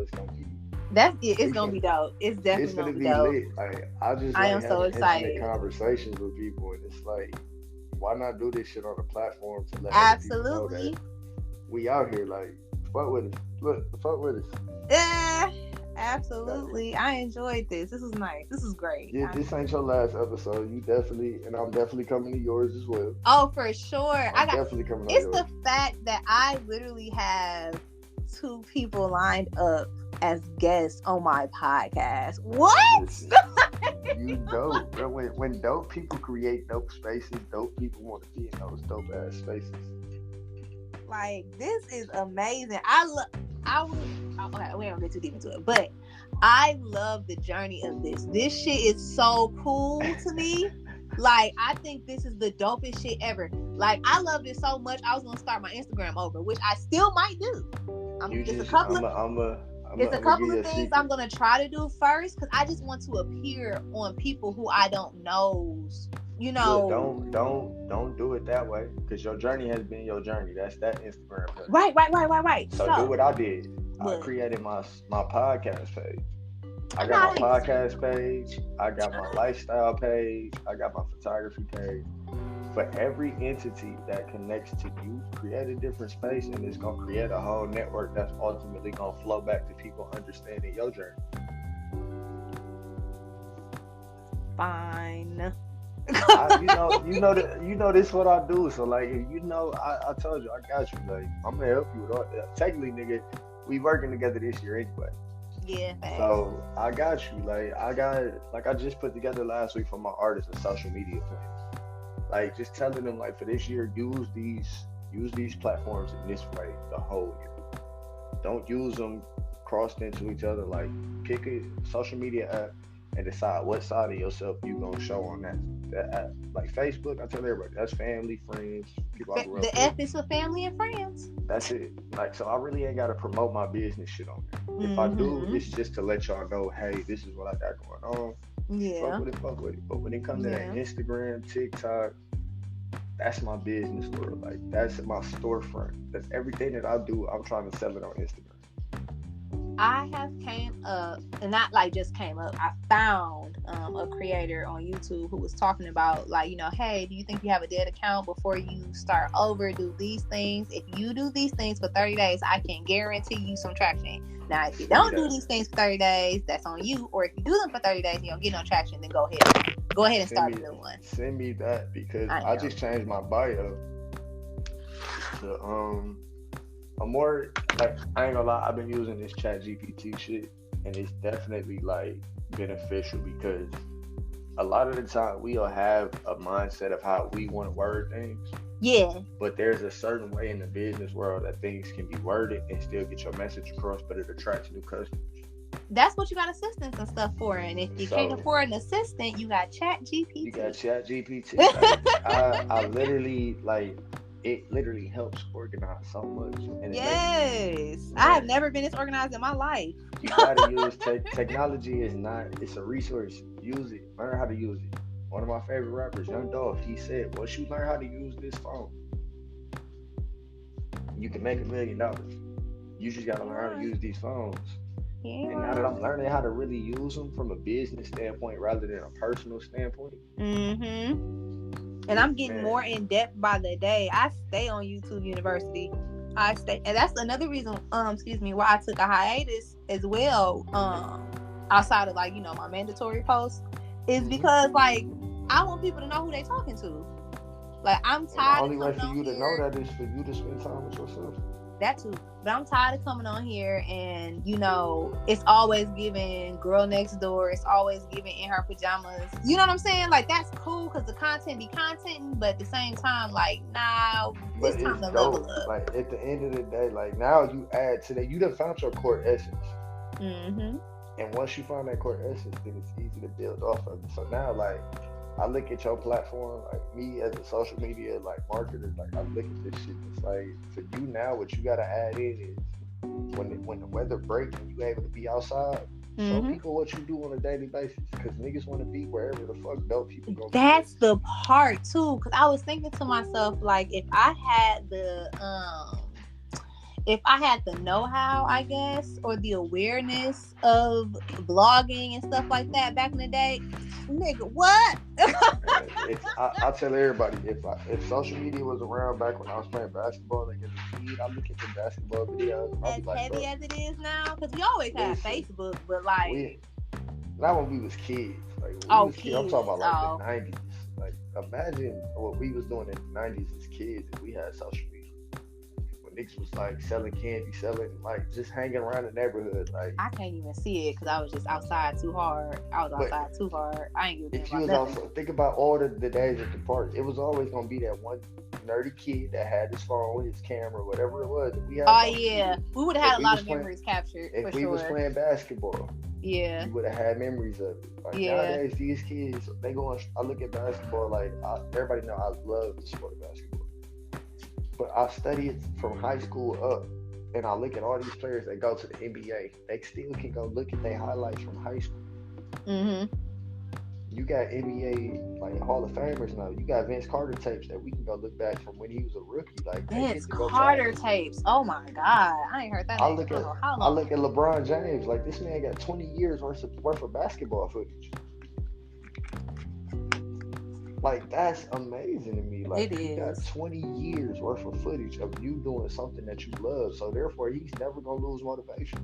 That's it. It's it's gonna gonna be dope. It's it's definitely gonna gonna be be dope. lit. I just I like am so having intimate excited. conversations with people, and it's like, why not do this shit on a platform to let other people know that Absolutely. we out here? Like, fuck with us. Look, fuck with us. Yeah. That, Absolutely. I enjoyed this. This was nice. This is great. yeah, this ain't your last episode. You definitely, and I'm definitely coming to yours as well. Oh, for sure. I'm definitely coming on It's yours. the fact that I literally have 2 people lined up as guests on my podcast. What? Listen, you dope, bro. When dope people create dope spaces, dope people want to be in those dope ass spaces. Like, this is amazing. I would okay, we don't get too deep into it, but I love the journey of this. This shit is so cool to me. Like, I think this is the dopest shit ever. Like, I love this so much. I was gonna start my Instagram over, which I still might do. It's a I'm gonna give couple you of a things secret. I'm gonna try to do first because I just want to appear on people who I don't know. You Look, know. don't do it that way, because your journey has been your journey. That's that Instagram page. Right. So do what I did. I Look, created my podcast page. I got my nice. podcast page. I got my lifestyle page. I got my photography page. For every entity that connects to you, create a different space, and it's gonna create a whole network that's ultimately gonna flow back to people understanding your journey. Fine. You know this what I do. So like, if I told you I got you. Like, I'm gonna help you with all that. Technically, nigga, we working together this year anyway. Yeah, thanks. So I got you. I just put together last week for my artists a social media plan. Like, just telling them, like, for this year, use these platforms in this way the whole year. Don't use them crossed into each other. Like, pick a social media app and decide what side of yourself you gonna show on that app. Like Facebook, I tell everybody, that's family, friends, people I grew up The with. F is for family and friends. That's it. Like, so I really ain't gotta promote my business shit on there. If I do, it's just to let y'all know, hey, this is what I got going on. Yeah. Fuck with it. But when it comes to that Instagram, TikTok, that's my business world. Like, that's my storefront. That's everything that I do. I'm trying to sell it on Instagram. I have came up, and not like just came up, I found a creator on YouTube who was talking about, like, you know, hey, do you think you have a dead account before you start over? Do these things. If you do these things for 30 days, I can guarantee you some traction. Now, if you don't do these things for 30 days, that's on you. Or if you do them for 30 days and you don't get no traction, then go ahead and start a new one. Send me that, because I just changed my bio to I'm more like, I ain't gonna lie, I've been using this chat GPT shit, and it's definitely like beneficial, because a lot of the time we'll have a mindset of how we want to word things. Yeah. But there's a certain way in the business world that things can be worded and still get your message across, but it attracts new customers. That's what you got assistants and stuff for. And if you can't afford an assistant, you got Chat GPT. You got Chat GPT. Like, I literally, like, it literally helps organize so much. And yes. I have never been this organized in my life. You gotta use technology. It's a resource. Use it. Learn how to use it. One of my favorite rappers, Young Dolph, he said, once you learn how to use this phone, you can make $1 million. You just gotta learn how to use these phones. Yeah. And now that I'm learning how to really use them from a business standpoint rather than a personal standpoint. And I'm getting more in depth by the day. I stay on YouTube University. And that's another reason, why I took a hiatus as well. Outside of, like, you know, my mandatory posts, is because like I want people to know who they talking to. Like I'm And the tired of only way coming for on you to know here. that is for you to spend time with yourself. That too. But I'm tired of coming on here and it's always giving girl next door. It's always giving in her pajamas. You know what I'm saying? Like that's cool because the content be contenting, but at the same time, like nah, But it's it's time to level dope. up. Like at the end of the day, like now you add to that. You done found your core essence. Mm-hmm. And once you find that core essence, then it's easy to build off of it. So now, like, I look at your platform, like me as a social media like marketer, like I look at this shit. It's like for you now, what you gotta add in is when the weather breaks and you able to be outside, show Mm-hmm. people what you do on a daily basis. Because niggas want to be wherever the fuck dope people gonna be at. That's the part too. Cause I was thinking to myself, like, if I had the know-how, I guess, or the awareness of blogging and stuff like that back in the day, nigga, what? I tell everybody if social media was around back when I was playing basketball, like as a kid, I look at the basketball videos and I'll be As like, heavy bro, as it is now, because we always had listen, Facebook, but we like, not when we was kids. Like when we oh, was kids, I'm talking kids, about like the oh, '90s. Like imagine what we was doing in the '90s as kids, and we had social media. When niggas was like selling candy, selling like just hanging around the neighborhood. Like, I can't even see it because I was just outside too hard. I was but outside too hard. I ain't giving a damn if you about was nothing. also think about all the days at the park, it was always gonna be that one nerdy kid that had his phone, his camera, whatever it was. If we had Oh social yeah, media, we would have if had a we lot was of playing, memories captured for if we was sure. playing basketball, Yeah, you would have had memories of it. Like yeah. nowadays, these kids, they go on. I look at basketball like everybody know I love the sport of basketball, but I study it from high school up, and I look at all these players that go to the NBA. They still can go look at their highlights from high school. Mhm. You got NBA like Hall of Famers now. You got Vince Carter tapes that we can go look back from when he was a rookie. Like they Vince get to go track Carter it. tapes. Oh my god, I ain't heard that I name. look I at don't know how I long. look at LeBron James. Like this man got 20 years worth of basketball footage. Like that's amazing to me. Like It you got is. 20 years worth of footage of you doing something that you love. So therefore, he's never gonna lose motivation.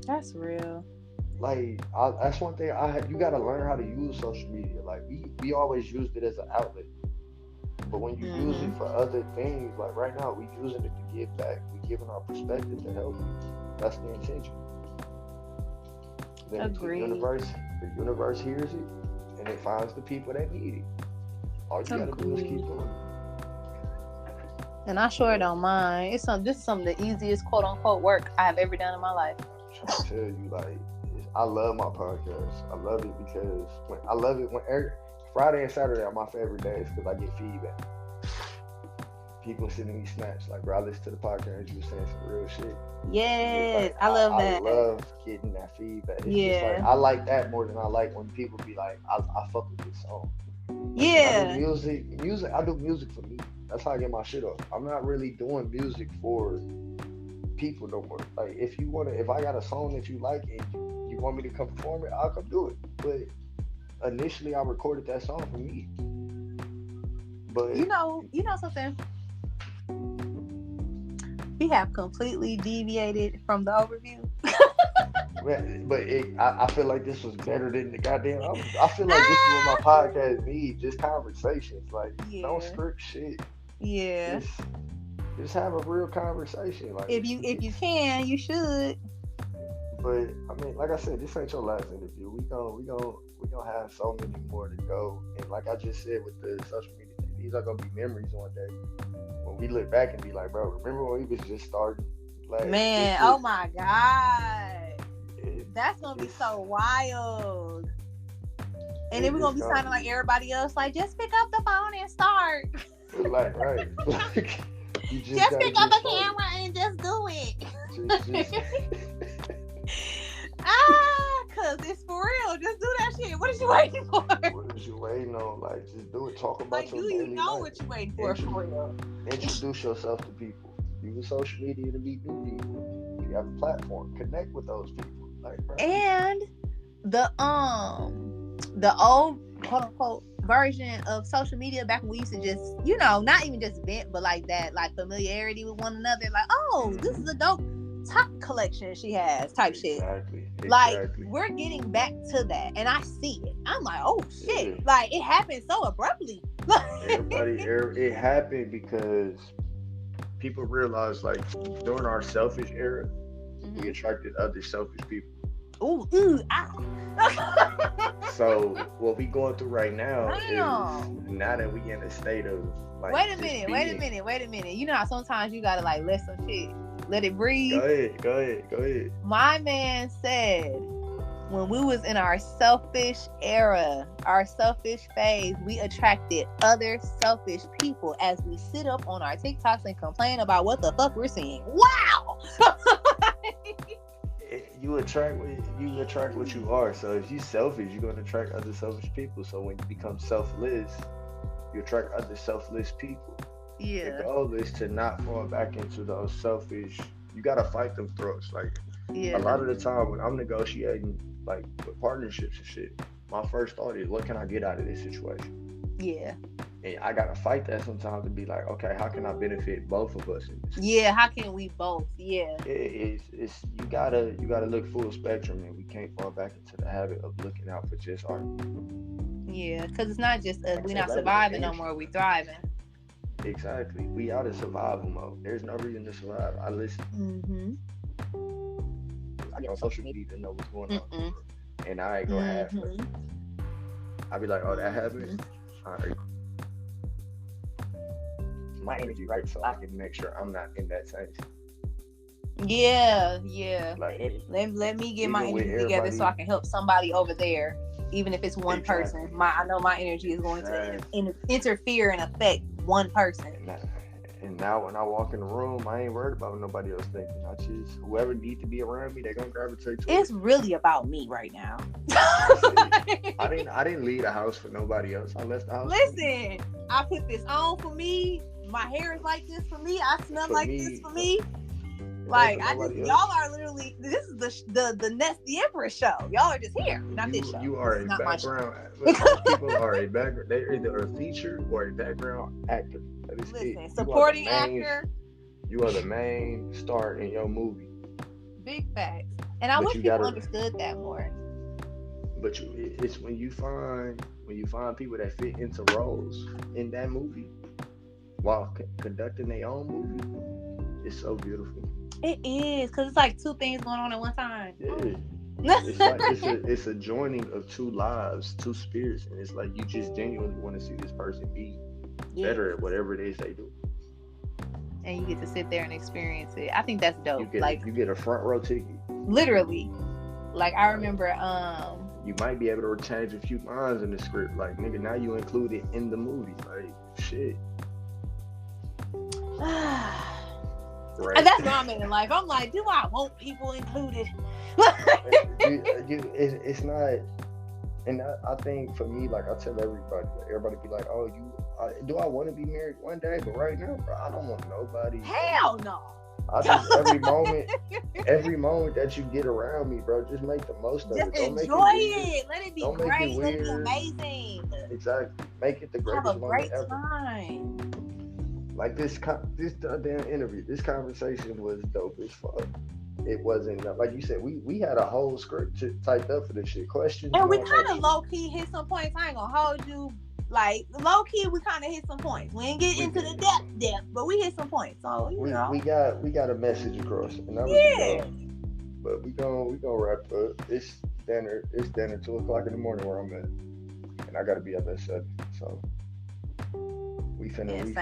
That's real. That's one thing you got to learn how to use social media. Like we always used it as an outlet, but when you use it Mhm. for other things, like right now, we using it to give back. We giving our perspective to help people. That's the intention. Then Agreed. the universe hears it, and it finds the people that need it. All you got to do is keep Agreed. doing it. And I sure But don't mind. This is some of the easiest quote unquote work I have ever done in my life. I'm trying to tell you, like, I love my podcast. I love it because I love it when Friday and Saturday are my favorite days because I get feedback. People sending me snaps like, bro, I listen to the podcast. You were saying some real shit. Yes, Like, I love I that. love getting that feedback. It's just like Yeah. I like that more than I like when people be like, I fuck with this song. Like when I do Yeah. music, I do music for me. That's how I get my shit off. I'm not really doing music for people no more. Like if I got a song that you like and you want me to come perform it, I'll come do it. But initially, I recorded that song for me. But You know something? We have completely deviated from the overview. I feel like this was better than the goddamn. I feel like this is what my Ah! podcast needs: just conversations. Like don't Yeah. script shit. Yeah. Just just have a real conversation. Like If you can, you should. but I mean, like I said, this ain't your last interview. We gonna have so many more to go. And like I just said with the social media thing, these are gonna be memories one day when we look back and be like, bro, remember when we was just starting? Like this Man, shit, oh my god. it, That's gonna be it's so wild. And then we're gonna it's be gonna sounding like be everybody else, like just pick up the phone and start. like right, like you just Just gotta pick up get a started. camera and just do Just it. Cause it's for real. Just do that shit. What is you waiting for? what is you waiting on? Like just do it. Talk about Like, your do you daily know life. what you waiting for Intro- real? Introduce yourself to people. Use social media to meet new people. If you have a platform, connect with those people. Like, bro, And the old quote unquote version of social media back when we used to just, not even just vent, but like that, like familiarity with one another. Like, oh, this is a dope TikTok collection she has type shit. Exactly. Like, we're getting back to that, and I see it. I'm like, oh shit! Yeah. Like, it happened so abruptly. It happened because people realized, like, during our selfish era, we attracted other selfish people. Ooh, So what we going through right now Damn. is, now that we in a state of, like, wait a minute. You know how sometimes you gotta like let some shit, let it breathe. Go ahead. My man said, when we was in our selfish era, our selfish phase, we attracted other selfish people as we sit up on our TikToks and complain about what the fuck we're seeing. Wow. You attract what you are. So if you selfish, you're gonna attract other selfish people. So when you become selfless, you attract other selfless people. Yeah. The goal is to not fall back into those selfish. You gotta fight them throats. Like, a lot of the time when I'm negotiating, like, with partnerships and shit, my first thought is, what can I get out of this situation? Yeah. And I gotta fight that sometimes to be like, okay, how can I benefit both of us in this? Yeah, how can we both? Yeah. It's you gotta look full spectrum, and we can't fall back into the habit of looking out for just our. Yeah, because it's not just us. We're not surviving no more. We thriving. Exactly. We out of survival mode. There's no reason to survive. I listen. I get on social media to know what's going on, and I ain't gonna have it. I be like, oh, that happened. All right. My energy right, so I can make sure I'm not in that same. Yeah. Like, let me get my energy together so I can help somebody over there, even if it's one person. I know my energy is going to interfere and affect one person. And now when I walk in the room, I ain't worried about what nobody else thinking. I just, whoever need to be around me, they're gonna gravitate to it. It's really about me right now. I didn't leave the house for nobody else. I left the house. Listen, I put this on for me. My hair is like this for me. I smell like this for me. Like, y'all are literally, this is the Ness TheE Empress show. Y'all are just here, not this show. You are a background. People are a background. They're either a feature or a background actor. Listen, supporting actor. You are the main star in your movie. Big facts. And I wish people understood that more. But it's when you find people that fit into roles in that movie while conducting their own movie, it's so beautiful. It is, because it's like two things going on at one time. Yeah. It's like it's a joining of two lives, two spirits, and it's like you just genuinely want to see this person be better at whatever it is they do. And you get to sit there and experience it. I think that's dope. You get a front row ticket. Literally. Like, I remember you might be able to change a few lines in the script. Like, nigga, now you include it in the movie. Like, shit. Right. And that's what I'm in life. I'm like, do I want people included? It's not. And I think for me, like, I tell everybody be like, oh, do I want to be married one day? But right now, bro, I don't want nobody. Hell no. I just every moment that you get around me, bro, just make the most of it. Don't enjoy it. Let it be great. Let it be amazing. Exactly. Make it the greatest Have a great moment ever. time. Like this damn interview, this conversation was dope as fuck. It wasn't, like you said, we had a whole script typed up for this shit. Questions. And we kind of low key hit some points. I ain't gonna hold you. Like, low key, we kind of hit some points. We ain't get into the depth, but we hit some points. So you know, we got a message across, and that was But we gonna wrap up. It's dinner 2:00 in the morning where I'm at, and I gotta be up at 7. So we definitely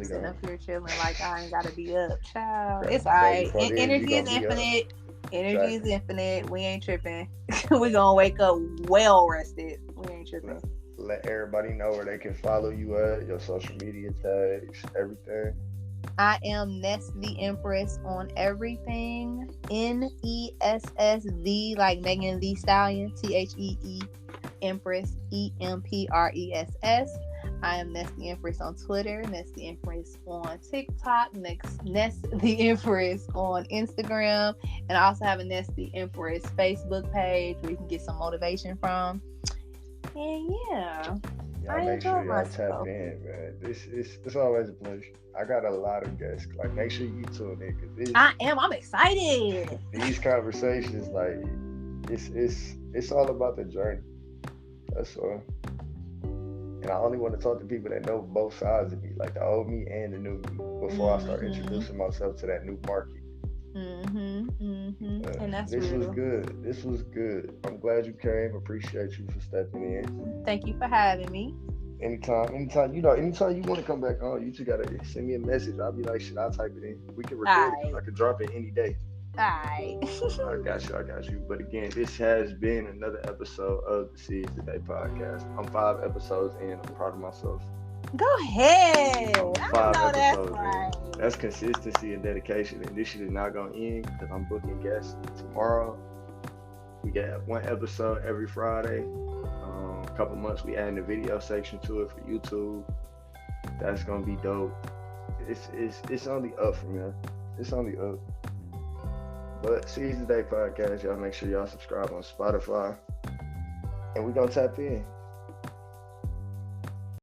sitting up here chilling like I ain't gotta be up, child. It's alright. Energy is infinite. Energy is infinite. We ain't tripping. We gonna wake up well rested. We ain't tripping. Let everybody know where they can follow you at, your social media tags, everything. I am Ness TheE Empress on everything. NESS like Megan Thee Stallion. THEE Empress EMPRESS. I am Ness TheE Empress on Twitter, Ness TheE Empress on TikTok, Ness TheE Empress on Instagram, and I also have a Ness TheE Empress Facebook page where you can get some motivation from. And yeah. Y'all I make sure enjoy y'all tap myself. in, man. It's always a pleasure. I got a lot of guests. Like, make sure you tune in because I am. I'm excited. these conversations, like, it's all about the journey. That's all. And I only want to talk to people that know both sides of me, like the old me and the new me, before I start Mhm. introducing myself to that new market. Mhm. Mhm. And that's This was real. good. This was good. I'm glad you came. Appreciate you for stepping in. Thank you for having me. Anytime you want to come back on, you just gotta send me a message. I'll be like, shit, I'll type it in. We can record it. Alright. I can drop it any day. Alright. I got you. But again, this has been another episode of the Ceaze Today podcast. I'm 5 episodes in. I'm proud of myself. Go ahead. I'm I five know that's episodes in. right. That's consistency and dedication. And this shit is not gonna end because I'm booking guests tomorrow. We got one episode every Friday. A couple months we adding the video section to it for YouTube. That's gonna be dope. It's only up from here. It's only up. But Ceaze Today podcast, y'all make sure y'all subscribe on Spotify. And we gonna tap in.